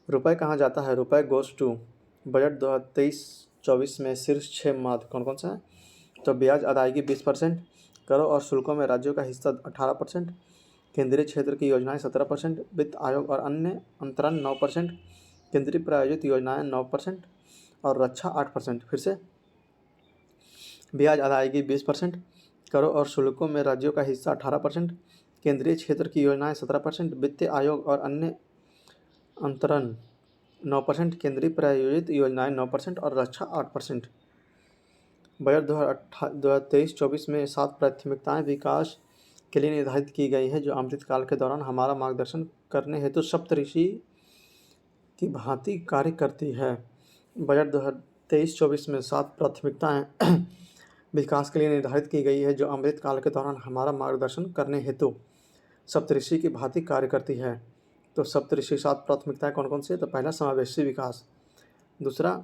रुपये कहाँ जाता है? रुपये गोज टू। बजट 2023-24 में शीर्ष 6 माद कौन कौन सा है? तो ब्याज अदायगी 20%, करों और शुल्कों में राज्यों का हिस्सा 18%, केंद्रीय क्षेत्र की योजनाएं 17%, वित्त आयोग और अन्य अंतरण 9%, केंद्रीय प्रायोजित योजनाएं 9% और रक्षा 8%। फिर से ब्याज अदायगी 20%, करों और शुल्कों में राज्यों का हिस्सा 18%, केंद्रीय क्षेत्र की योजनाएं 17%, वित्त आयोग और अन्य अंतरण 9%, केंद्रीय प्रायोजित योजनाएं 9% और रक्षा 8%। बजट 2023-24 में 7 प्राथमिकताएं विकास के लिए निर्धारित की गई है, जो अमृतकाल के दौरान हमारा मार्गदर्शन करने हेतु सप्तऋषि की भांति कार्य करती है। बजट 2023-24 में 7 प्राथमिकताएं विकास के लिए निर्धारित की गई है, जो अमृतकाल के दौरान हमारा मार्गदर्शन करने हेतु सप्तऋषि की भांति कार्य करती है। तो सप्तऋषि 7 प्राथमिकताएं कौन कौन सी है? तो पहला समावेशी विकास, दूसरा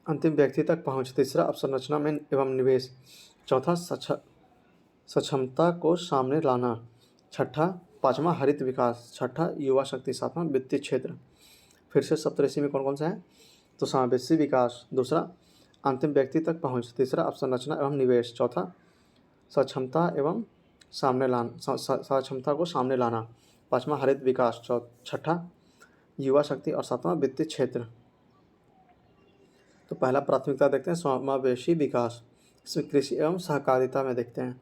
अंतिम व्यक्ति तक पहुंच, तीसरा अवसंरचना में एवं निवेश, चौथा सक्षमता को सामने लाना, पाँचवा हरित विकास, छठा युवा शक्ति, सातवां वित्तीय क्षेत्र। फिर से सप्तऋषि में कौन कौन सा है? तो समावेशी विकास, दूसरा अंतिम व्यक्ति तक पहुंच, तीसरा अवसंरचना एवं निवेश, चौथा सक्षमता एवं सक्षमता को सामने लाना, पाँचवा हरित विकास, छठा युवा शक्ति और सातवां वित्तीय क्षेत्र। तो पहला प्राथमिकता देखते हैं समावेशी विकास। इसमें कृषि एवं सहकारिता में देखते हैं।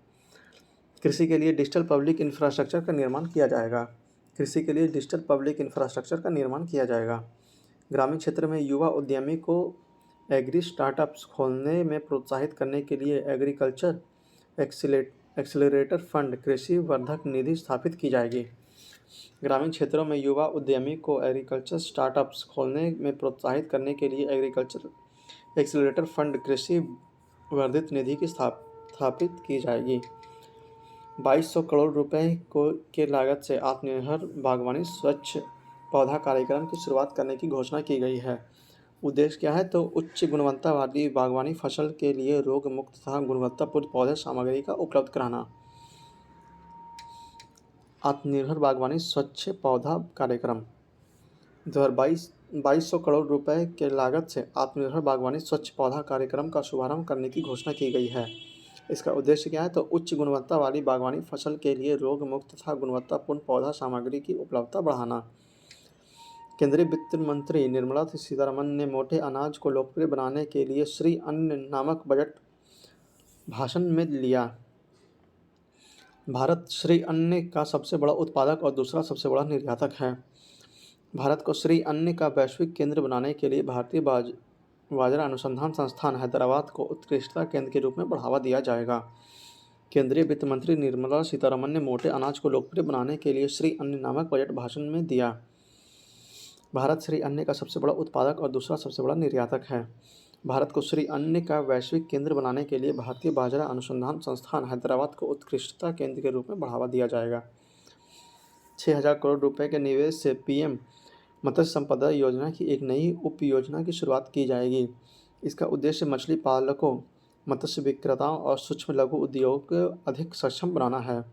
कृषि के लिए डिजिटल पब्लिक इंफ्रास्ट्रक्चर का निर्माण किया जाएगा। कृषि के लिए डिजिटल पब्लिक इंफ्रास्ट्रक्चर का निर्माण किया जाएगा। ग्रामीण क्षेत्र में युवा उद्यमी को एग्री स्टार्टअप्स खोलने में प्रोत्साहित करने के लिए एग्रीकल्चर एक्सीलरेटर फंड कृषि वर्धक निधि स्थापित की जाएगी। ग्रामीण क्षेत्रों में युवा उद्यमी को एग्रीकल्चर स्टार्टअप्स खोलने में प्रोत्साहित करने के लिए एग्रीकल्चर एक्सीलरेटर फंड कृषि वर्धित निधि की स्थापित की जाएगी। 2200 करोड़ रुपए के लागत से आत्मनिर्भर बागवानी स्वच्छ पौधा कार्यक्रम की शुरुआत करने की घोषणा की गई है। उद्देश्य क्या है तो उच्च गुणवत्ता वाली बागवानी फसल के लिए रोग मुक्त तथा गुणवत्तापूर्ण पौधे सामग्री का उपलब्ध कराना। आत्मनिर्भर बागवानी स्वच्छ पौधा कार्यक्रम 2200 करोड़ रुपए के लागत से आत्मनिर्भर बागवानी स्वच्छ पौधा कार्यक्रम का शुभारंभ करने की घोषणा की गई है। इसका उद्देश्य क्या है तो उच्च गुणवत्ता वाली बागवानी फसल के लिए रोग मुक्त तथा गुणवत्तापूर्ण पौधा सामग्री की उपलब्धता बढ़ाना। केंद्रीय वित्त मंत्री निर्मला सीतारमण ने मोटे अनाज को लोकप्रिय बनाने के लिए श्री अन्न नामक बजट भाषण में लिया। भारत श्री अन्न का सबसे बड़ा उत्पादक और दूसरा सबसे बड़ा निर्यातक है। भारत को श्री अन्न का वैश्विक केंद्र बनाने के लिए भारतीय बाजरा अनुसंधान संस्थान हैदराबाद को उत्कृष्टता केंद्र के रूप में बढ़ावा दिया जाएगा। केंद्रीय वित्त मंत्री निर्मला सीतारमण ने मोटे अनाज को लोकप्रिय बनाने के लिए श्री अन्न नामक बजट भाषण में दिया। भारत श्री अन्न का सबसे बड़ा उत्पादक और दूसरा सबसे बड़ा निर्यातक है। भारत को श्री अन्न का वैश्विक केंद्र बनाने के लिए भारतीय बाजरा अनुसंधान संस्थान हैदराबाद को उत्कृष्टता केंद्र के रूप में बढ़ावा दिया जाएगा। 6000 करोड़ रुपए के निवेश से पीएम मत्स्य संपदा योजना की एक नई उप योजना की शुरुआत की जाएगी। इसका उद्देश्य मछली पालकों, मत्स्य विक्रेताओं और सूक्ष्म लघु उद्योग को अधिक सक्षम बनाना है।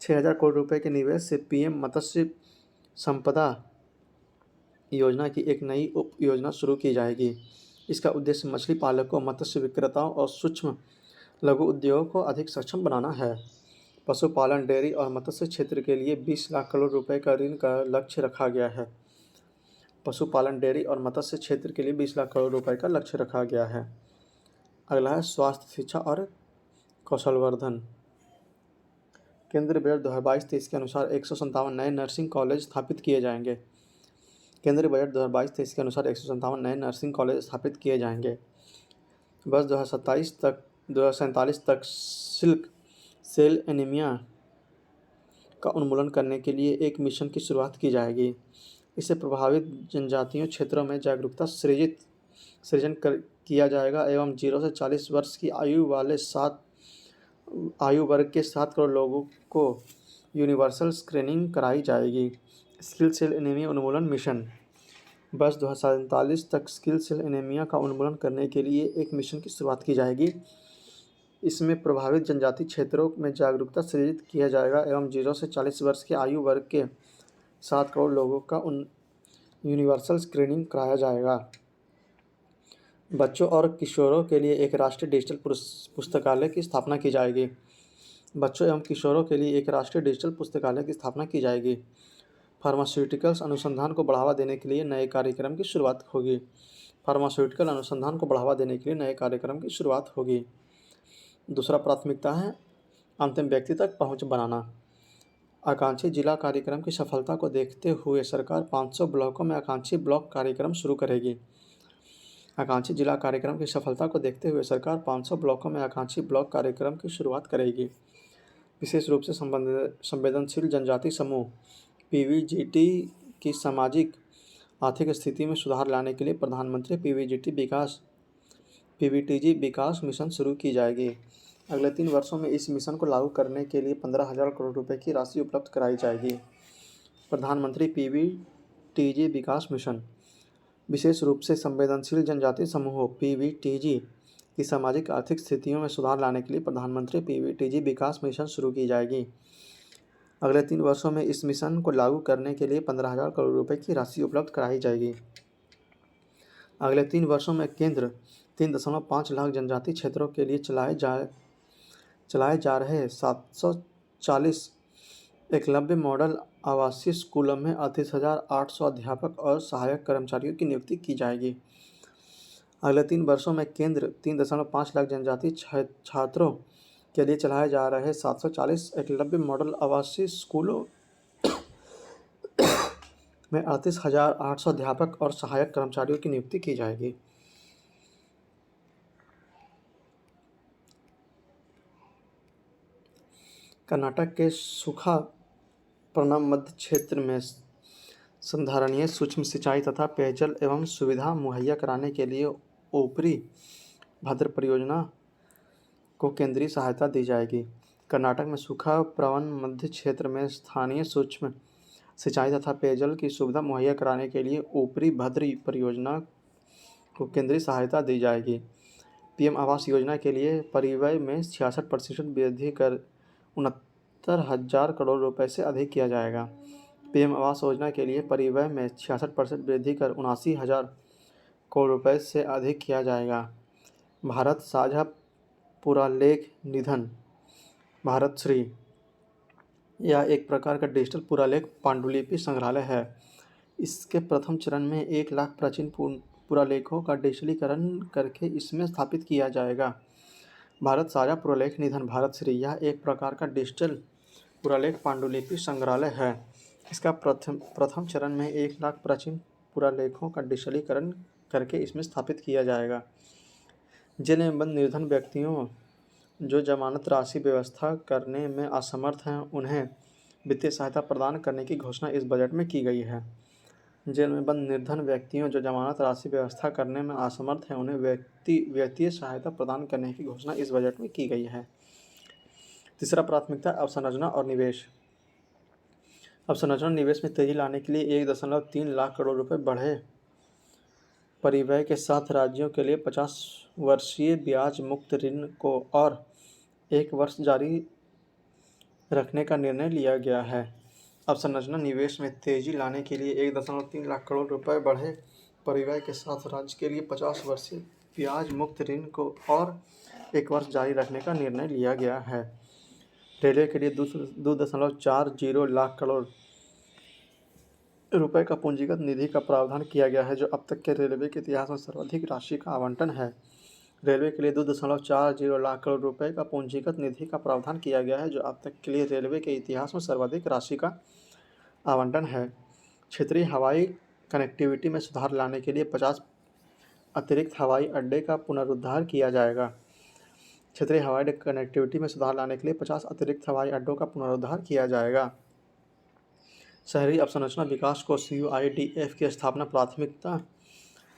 6000 करोड़ रुपए के निवेश से पीएम मत्स्य संपदा योजना की एक नई उप योजना शुरू की जाएगी। इसका उद्देश्य मछली पालकों, मत्स्य विक्रेताओं और सूक्ष्म लघु उद्योगों को अधिक सक्षम बनाना है। पशुपालन, डेयरी और मत्स्य क्षेत्र के लिए 20 लाख करोड़ रुपए का ऋण का लक्ष्य रखा गया है। पशुपालन, डेयरी और मत्स्य क्षेत्र के लिए 20 लाख करोड़ रुपए का लक्ष्य रखा गया है। अगला है स्वास्थ्य, शिक्षा और कौशलवर्धन। केंद्रीय बजट 2022-23 के अनुसार 157 नए नर्सिंग कॉलेज स्थापित किए जाएंगे। केंद्रीय बजट 2022-23 के अनुसार 157 नए नर्सिंग कॉलेज स्थापित किए जाएंगे। वर्ष 2047 तक सिल्क सेल एनीमिया का उन्मूलन करने के लिए एक मिशन की शुरुआत की जाएगी। इससे प्रभावित जनजातीय क्षेत्रों में जागरूकता सृजन किया जाएगा एवं 0 से 40 वर्ष की आयु वर्ग के 7 करोड़ लोगों को यूनिवर्सल स्क्रीनिंग कराई जाएगी। स्किल सेल एनीमिया उन्मूलन मिशन वर्ष 2047 तक स्किल सेल एनीमिया का उन्मूलन करने के लिए एक मिशन की शुरुआत की जाएगी। इसमें प्रभावित जनजातीय क्षेत्रों में जागरूकता सृजित किया जाएगा एवं 0 से 40 वर्ष के आयु वर्ग के 7 करोड़ लोगों का यूनिवर्सल स्क्रीनिंग कराया जाएगा। बच्चों और किशोरों के लिए एक राष्ट्रीय डिजिटल पुस्तकालय की स्थापना की जाएगी। बच्चों एवं किशोरों के लिए एक राष्ट्रीय डिजिटल पुस्तकालय की स्थापना की जाएगी। फार्मास्यूटिकल्स अनुसंधान को बढ़ावा देने के लिए नए कार्यक्रम की शुरुआत होगी। फार्मास्यूटिकल अनुसंधान को बढ़ावा देने के लिए नए कार्यक्रम की शुरुआत होगी। दूसरा प्राथमिकता है अंतिम व्यक्ति तक पहुंच बनाना। आकांक्षी जिला कार्यक्रम की सफलता को देखते हुए सरकार 500 ब्लॉकों में आकांक्षी ब्लॉक कार्यक्रम शुरू करेगी। आकांक्षी जिला कार्यक्रम की सफलता को देखते हुए सरकार 500 ब्लॉकों में आकांक्षी ब्लॉक कार्यक्रम की शुरुआत करेगी। विशेष रूप से संवेदनशील जनजाति समूह पीवीजीटी की सामाजिक आर्थिक स्थिति में सुधार लाने के लिए प्रधानमंत्री पीवीटीजी विकास मिशन शुरू की जाएगी। अगले 3 वर्षों में इस मिशन को लागू करने के लिए 15,000 करोड़ रुपए की राशि उपलब्ध कराई जाएगी। प्रधानमंत्री पीवीटीजी विकास मिशन विशेष रूप से संवेदनशील जनजाति समूहों पीवीटीजी की सामाजिक आर्थिक स्थितियों में सुधार लाने के लिए प्रधानमंत्री पीवीटीजी विकास मिशन शुरू की जाएगी। अगले 3 वर्षों में इस मिशन को लागू करने के लिए 15,000 करोड़ रुपए की राशि उपलब्ध कराई जाएगी। अगले 3 वर्षों में केंद्र 3.5 लाख जनजातीय क्षेत्रों के लिए चलाए जा रहे 740 एकलव्य मॉडल आवासीय स्कूलों में 38,800 अध्यापक और सहायक कर्मचारियों की नियुक्ति की जाएगी। अगले 3 वर्षों में केंद्र 3.5 लाख जनजातीय छात्रों के लिए चलाए जा रहे 740 एकलव्य मॉडल आवासीय स्कूलों में 38,800 अध्यापक और सहायक कर्मचारियों की नियुक्ति की जाएगी। कर्नाटक के सूखा प्रणाम मध्य क्षेत्र में संधारणीय सूक्ष्म सिंचाई तथा पेयजल एवं सुविधा मुहैया कराने के लिए ऊपरी भद्र परियोजना को केंद्रीय सहायता दी जाएगी। कर्नाटक में सूखा प्रवण मध्य क्षेत्र में स्थानीय सूक्ष्म सिंचाई तथा पेयजल की सुविधा मुहैया कराने के लिए ऊपरी भद्र परियोजना को केंद्रीय सहायता दी जाएगी। पीएम आवास योजना के लिए परिव्यय में 66% वृद्धि कर 69,000 करोड़ रुपए से अधिक किया जाएगा। पीएम आवास योजना के लिए परिव्यय में 66% वृद्धि कर 79,000 करोड़ रुपए से अधिक किया जाएगा। भारत साझा पुरालेख निधन भारतश्री यह एक प्रकार का डिजिटल पुरालेख पांडुलिपि संग्रहालय है। इसके प्रथम चरण में 1 लाख प्राचीन पुरालेखों का डिजिटलीकरण करके इसमें स्थापित किया जाएगा। भारत साझा पुरालेख निधन भारतश्री यह एक प्रकार का डिजिटल पुरालेख पांडुलिपि संग्रहालय है। इसका प्रथम चरण में 1 लाख प्राचीन पुरालेखों का डिजिटलीकरण करके इसमें स्थापित किया जाएगा। जेल में बंद निर्धन व्यक्तियों जो जमानत राशि व्यवस्था करने में असमर्थ हैं उन्हें वित्तीय सहायता प्रदान करने की घोषणा इस बजट में की गई है। जेल में बंद निर्धन व्यक्तियों जो जमानत राशि व्यवस्था करने में असमर्थ हैं उन्हें वित्तीय सहायता प्रदान करने की घोषणा इस बजट में की गई है। तीसरा प्राथमिकता अवसंरचना और निवेश। अवसंरचना निवेश में तेजी लाने के लिए 1.3 लाख करोड़ रुपए बढ़े परिव्यय के साथ राज्यों के लिए 50 वर्षीय ब्याज मुक्त ऋण को और 1 वर्ष जारी रखने का निर्णय लिया गया है। अवसंरचना निवेश में तेजी लाने के लिए 1.3 लाख करोड़ रुपए बढ़े परिव्यय के साथ राज्य के लिए 50 वर्षीय ब्याज मुक्त ऋण को और 1 वर्ष जारी रखने का निर्णय लिया गया है। रेलवे के लिए 2.40 लाख करोड़ रुपए का पूंजीगत निधि का प्रावधान किया गया है जो अब तक के रेलवे के इतिहास में सर्वाधिक राशि का आवंटन है। रेलवे के लिए 2.40 लाख करोड़ रुपए का पूंजीगत निधि का प्रावधान किया गया है जो अब तक के लिए रेलवे के इतिहास में सर्वाधिक राशि का आवंटन है। क्षेत्रीय हवाई कनेक्टिविटी में सुधार लाने के लिए 50 अतिरिक्त हवाई अड्डे का पुनरुद्धार किया जाएगा। क्षेत्रीय हवाई कनेक्टिविटी में सुधार लाने के लिए 50 अतिरिक्त हवाई अड्डों का पुनरुद्धार किया जाएगा। शहरी अवसंरचना विकास कोष UIDF की स्थापना प्राथमिकता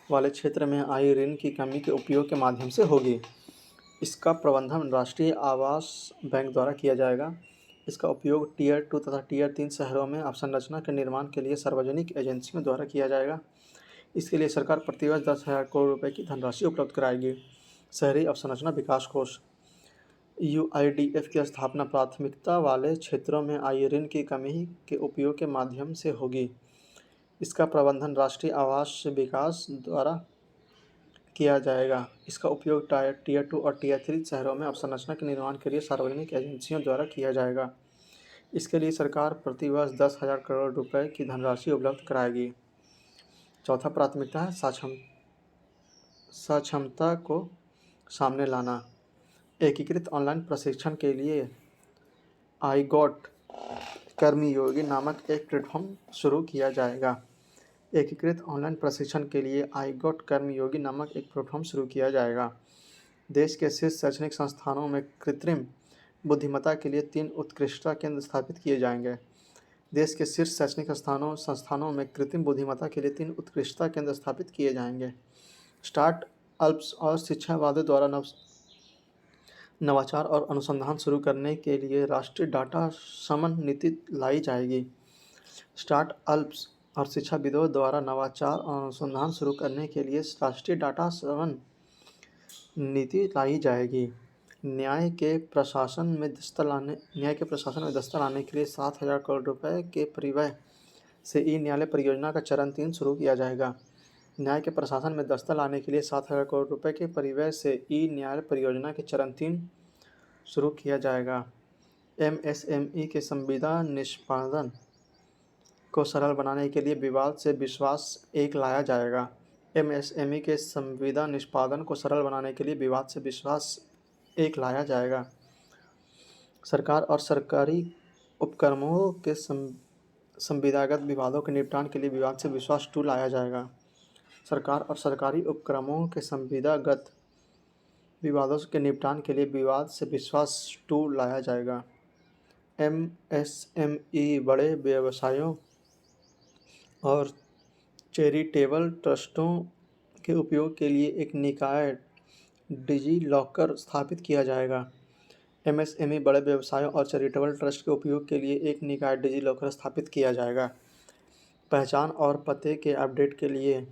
वाले क्षेत्र में आई ऋण की कमी के उपयोग के माध्यम से होगी। इसका प्रबंधन राष्ट्रीय आवास बैंक द्वारा किया जाएगा। इसका उपयोग टियर 2 तथा टियर 3 शहरों में अवसंरचना के निर्माण के लिए सार्वजनिक एजेंसियों द्वारा किया जाएगा। इसके लिए सरकार प्रतिवर्ष 10,000 करोड़ रुपए की धनराशि उपलब्ध कराएगी। शहरी अवसंरचना विकास कोष UIDF की स्थापना प्राथमिकता वाले क्षेत्रों में आई ऋण की कमी के उपयोग के माध्यम से होगी। इसका प्रबंधन राष्ट्रीय आवास विकास द्वारा किया जाएगा। इसका उपयोग टियर 2 और टियर 3 शहरों में अवसंरचना के निर्माण के लिए सार्वजनिक एजेंसियों द्वारा किया जाएगा। इसके लिए सरकार प्रतिवर्ष 10,000 करोड़ रुपए की धनराशि उपलब्ध कराएगी। चौथा प्राथमिकता है सक्षमता को सामने लाना। एकीकृत ऑनलाइन प्रशिक्षण के लिए iGOT कर्मयोगी नामक एक प्लेटफॉर्म शुरू किया जाएगा। एकीकृत ऑनलाइन प्रशिक्षण के लिए iGOT कर्मयोगी नामक एक प्लेटफॉर्म शुरू किया जाएगा। देश के शीर्ष शैक्षणिक संस्थानों में कृत्रिम बुद्धिमत्ता के लिए 3 उत्कृष्टता केंद्र स्थापित किए जाएंगे। देश के शीर्ष शैक्षणिक संस्थानों में कृत्रिम बुद्धिमत्ता के लिए 3 उत्कृष्टता केंद्र स्थापित किए जाएंगे। स्टार्टअप्स और शिक्षावादियों द्वारा नवाचार और अनुसंधान शुरू करने के लिए राष्ट्रीय डाटा शमन नीति लाई जाएगी। स्टार्टअप्स और शिक्षाविदों द्वारा नवाचार और अनुसंधान शुरू करने के लिए राष्ट्रीय डाटा शमन नीति लाई जाएगी। न्याय के प्रशासन में दस्ता लाने के लिए 7,000 करोड़ रुपए के परिव्यय से ई-न्यायालय परियोजना का चरण 3 शुरू किया जाएगा। न्याय के प्रशासन में दस्ता लाने के लिए 7,000 करोड़ रुपए के परिव्यय से ई-न्यायालय परियोजना के चरण 3 शुरू किया जाएगा। MSME के संविदा निष्पादन को सरल बनाने के लिए विवाद से विश्वास 1 लाया जाएगा। MSME के संविदा निष्पादन को सरल बनाने के लिए विवाद से विश्वास 1 लाया जाएगा। सरकार और सरकारी उपक्रमों के संविदागत विवादों के निपटान के लिए विवाद से विश्वास टूल लाया जाएगा। सरकार और सरकारी उपक्रमों के संविदागत विवादों के निपटान के लिए विवाद से विश्वास टूल लाया जाएगा। एमएसएमई बड़े व्यवसायों और चैरिटेबल ट्रस्टों के उपयोग के लिए एक निकाय डिजिलॉकर स्थापित किया जाएगा। एमएसएमई बड़े व्यवसायों और चैरिटेबल ट्रस्ट के उपयोग के लिए एक निकाय डिजिलॉकर स्थापित किया जाएगा। पहचान और पते के अपडेट के लिए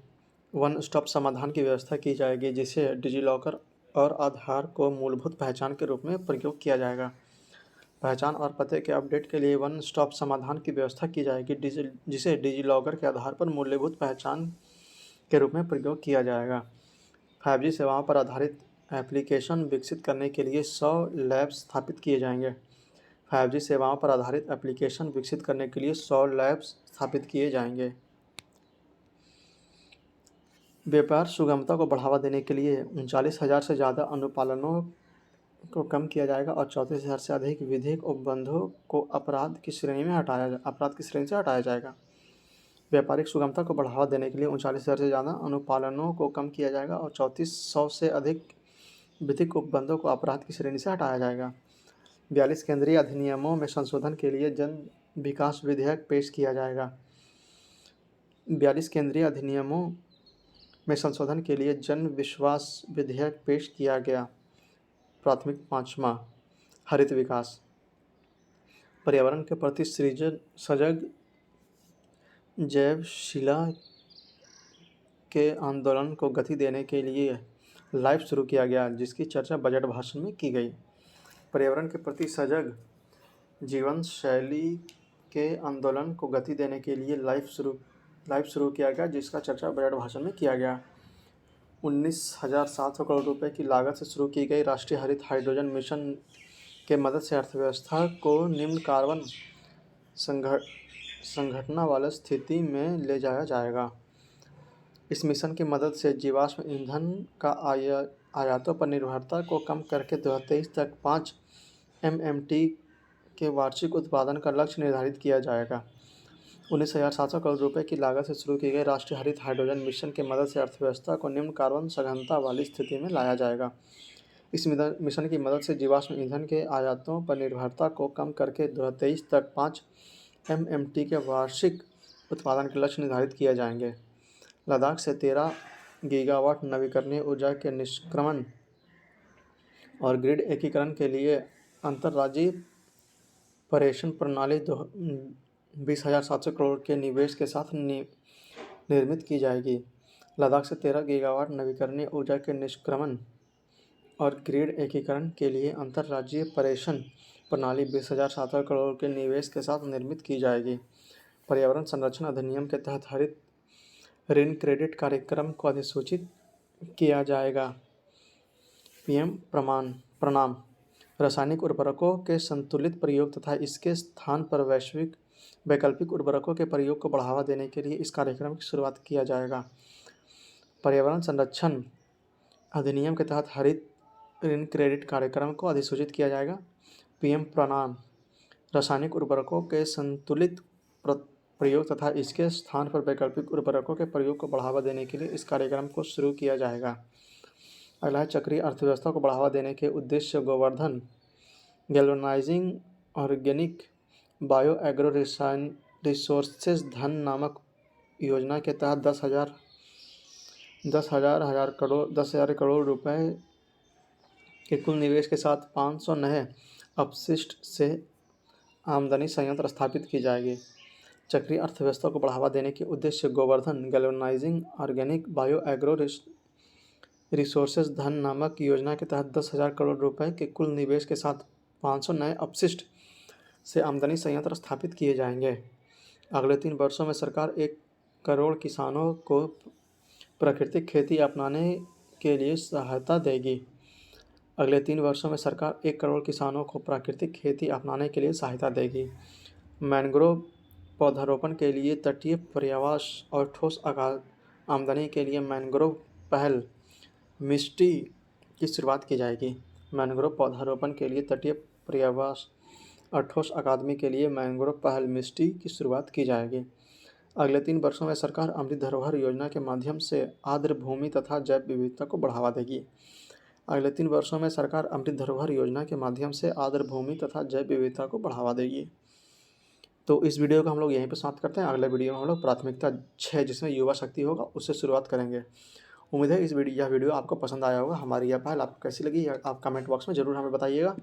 वन स्टॉप समाधान की व्यवस्था की जाएगी, जिसे डिजिलॉकर और आधार को मूलभूत पहचान के रूप में प्रयोग किया जाएगा। पहचान और पते के अपडेट के लिए वन स्टॉप समाधान की व्यवस्था की जाएगी, जिसे डिजिलॉकर के आधार पर मूलभूत पहचान के रूप में प्रयोग किया जाएगा। 5G सेवाओं पर आधारित एप्लीकेशन विकसित करने के लिए 100 लैब्स स्थापित किए जाएंगे। 5G सेवाओं पर आधारित एप्लीकेशन विकसित करने के लिए 100 लैब्स स्थापित किए जाएंगे। व्यापार सुगमता को बढ़ावा देने के लिए 39,000 से ज़्यादा अनुपालनों को कम किया जाएगा और 34,000 से अधिक विधिक उपबंधों को अपराध की श्रेणी से हटाया जाएगा। व्यापारिक सुगमता को बढ़ावा देने के लिए 39,000 से ज़्यादा अनुपालनों को कम किया जाएगा और 3400 से अधिक विधिक उपबंधों को अपराध की श्रेणी से हटाया जाएगा। 42 केंद्रीय अधिनियमों में संशोधन के लिए जन विकास विधेयक पेश किया जाएगा। 42 केंद्रीय अधिनियमों में संशोधन के लिए जन विश्वास विधेयक पेश किया गया। प्राथमिक 5वां हरित विकास। पर्यावरण के प्रति सजग जैवशिला के आंदोलन को गति देने के लिए लाइव शुरू किया गया, जिसकी चर्चा बजट भाषण में की गई। पर्यावरण के प्रति सजग जीवन शैली के आंदोलन को गति देने के लिए लाइव शुरू किया गया, जिसका चर्चा बजट भाषण में किया गया। 19,700 करोड़ रुपए की लागत से शुरू की गई राष्ट्रीय हरित हाइड्रोजन मिशन के मदद से अर्थव्यवस्था को निम्न कार्बन संघटना वाली स्थिति में ले जाया जाएगा। इस मिशन की मदद से जीवाश्म ईंधन का आयातों पर निर्भरता को कम करके 2023 तक 5 MMT के वार्षिक उत्पादन का लक्ष्य निर्धारित किया जाएगा। 19,700 करोड़ रुपए की लागत से शुरू की गई राष्ट्रीय हरित हाइड्रोजन मिशन की मदद से अर्थव्यवस्था को निम्न कार्बन सघनता वाली स्थिति में लाया जाएगा। इस मिशन की मदद से जीवाश्म ईंधन के आयातों पर निर्भरता को कम करके 2023 तक 5 MMT के वार्षिक उत्पादन के लक्ष्य निर्धारित किए जाएंगे। लद्दाख से 13 गीगावाट नवीकरणीय ऊर्जा के निष्क्रमण और ग्रिड एकीकरण के लिए अंतर्राज्यीय पर्यवेक्षण प्रणाली 20,700 करोड़ के निवेश के साथ निर्मित की जाएगी। लद्दाख से 13 गीगावाट नवीकरणीय ऊर्जा के निष्क्रमण और ग्रिड एकीकरण के लिए अंतर्राज्यीय पर्यवेक्षण प्रणाली 20,700 करोड़ के निवेश के साथ निर्मित की जाएगी। पर्यावरण संरक्षण अधिनियम के तहत हरित ऋण क्रेडिट कार्यक्रम को अधिसूचित किया जाएगा। पीएम प्रणाम। रासायनिक उर्वरकों के संतुलित प्रयोग तथा इसके स्थान पर वैकल्पिक उर्वरकों के प्रयोग को बढ़ावा देने के लिए इस कार्यक्रम की शुरुआत किया जाएगा। पर्यावरण संरक्षण अधिनियम के तहत हरित ऋण क्रेडिट कार्यक्रम को अधिसूचित किया जाएगा। पीएम प्रणाम। रासायनिक उर्वरकों के संतुलित प्रयोग तथा इसके स्थान पर वैकल्पिक उर्वरकों के प्रयोग को बढ़ावा देने के लिए इस कार्यक्रम को शुरू किया जाएगा। अगला है चक्रीय अर्थव्यवस्था को बढ़ावा देने के उद्देश्य Govardhan galvanising organic bio agro resources धन नामक योजना के तहत 10,000 करोड़ रुपए के कुल निवेश के साथ 500 नए अपशिष्ट से आमदनी संयंत्र स्थापित की जाएगी। चक्रीय अर्थव्यवस्था को बढ़ावा देने के उद्देश्य Govardhan galvanising organic bio agro resources धन नामक योजना के तहत 10,000 करोड़ रुपए के कुल निवेश के साथ 500 नए अपशिष्ट से आमदनी संयंत्र स्थापित किए जाएंगे। अगले 3 वर्षों में सरकार 1 करोड़ किसानों को प्राकृतिक खेती अपनाने के लिए सहायता देगी। अगले 3 वर्षों में सरकार 1 करोड़ किसानों को प्राकृतिक खेती अपनाने के लिए सहायता देगी। मैंग्रोव पौधारोपण के लिए तटीय पर्यावास और ठोस आमदनी के लिए मैंग्रोव पहल मिस्टी की शुरुआत की जाएगी। मैंग्रोव पौधारोपण के लिए तटीय पर्यावास और ठोस अकादमी के लिए मैंग्रोव पहल मिस्ट्री की शुरुआत की जाएगी। अगले 3 वर्षों में सरकार अमृत धरोहर योजना के माध्यम से आर्द्र भूमि तथा जैव विविधता को बढ़ावा देगी। अगले 3 वर्षों में सरकार अमृत धरोहर योजना के माध्यम से आर्द्र भूमि तथा जैव विविधता को बढ़ावा देगी। तो इस वीडियो को हम लोग यहीं पर समाप्त करते हैं। अगले वीडियो में हम लोग प्राथमिकता 6 जिसमें युवा शक्ति होगा उससे शुरुआत करेंगे। उम्मीद है यह वीडियो आपको पसंद आया होगा। हमारी यह पहल आपको कैसी लगी आप कमेंट बॉक्स में ज़रूर हमें बताइएगा।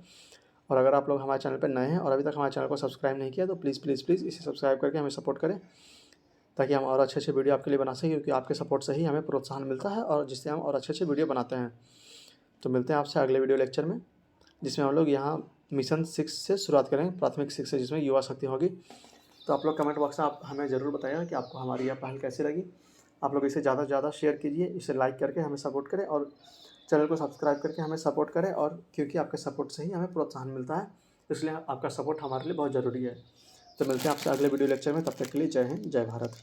और अगर आप लोग हमारे चैनल पर नए हैं और अभी तक हमारे चैनल को सब्सक्राइब नहीं किया तो प्लीज़ इसे सब्सक्राइब करके हमें सपोर्ट करें, ताकि हम और अच्छे वीडियो आपके लिए बना सकें, क्योंकि आपके सपोर्ट से ही हमें प्रोत्साहन मिलता है और जिससे हम और अच्छे वीडियो बनाते हैं। तो मिलते हैं आपसे अगले वीडियो लेक्चर में, जिसमें हम लोग यहाँ मिशन 6 से शुरुआत करेंगे, प्राथमिक 6 से, जिसमें युवा शक्ति होगी। तो आप लोग कमेंट बॉक्स में आप हमें ज़रूर बताइएगा कि आपको हमारी यह पहल कैसी लगी। आप लोग इसे ज़्यादा से ज़्यादा शेयर कीजिए, इसे लाइक करके हमें सपोर्ट करें और चैनल को सब्सक्राइब करके हमें सपोर्ट करें, और क्योंकि आपके सपोर्ट से ही हमें प्रोत्साहन मिलता है, इसलिए आपका सपोर्ट हमारे लिए बहुत ज़रूरी है। तो मिलते हैं आपसे अगले वीडियो लेक्चर में, तब तक के लिए जय हिंद, जय भारत।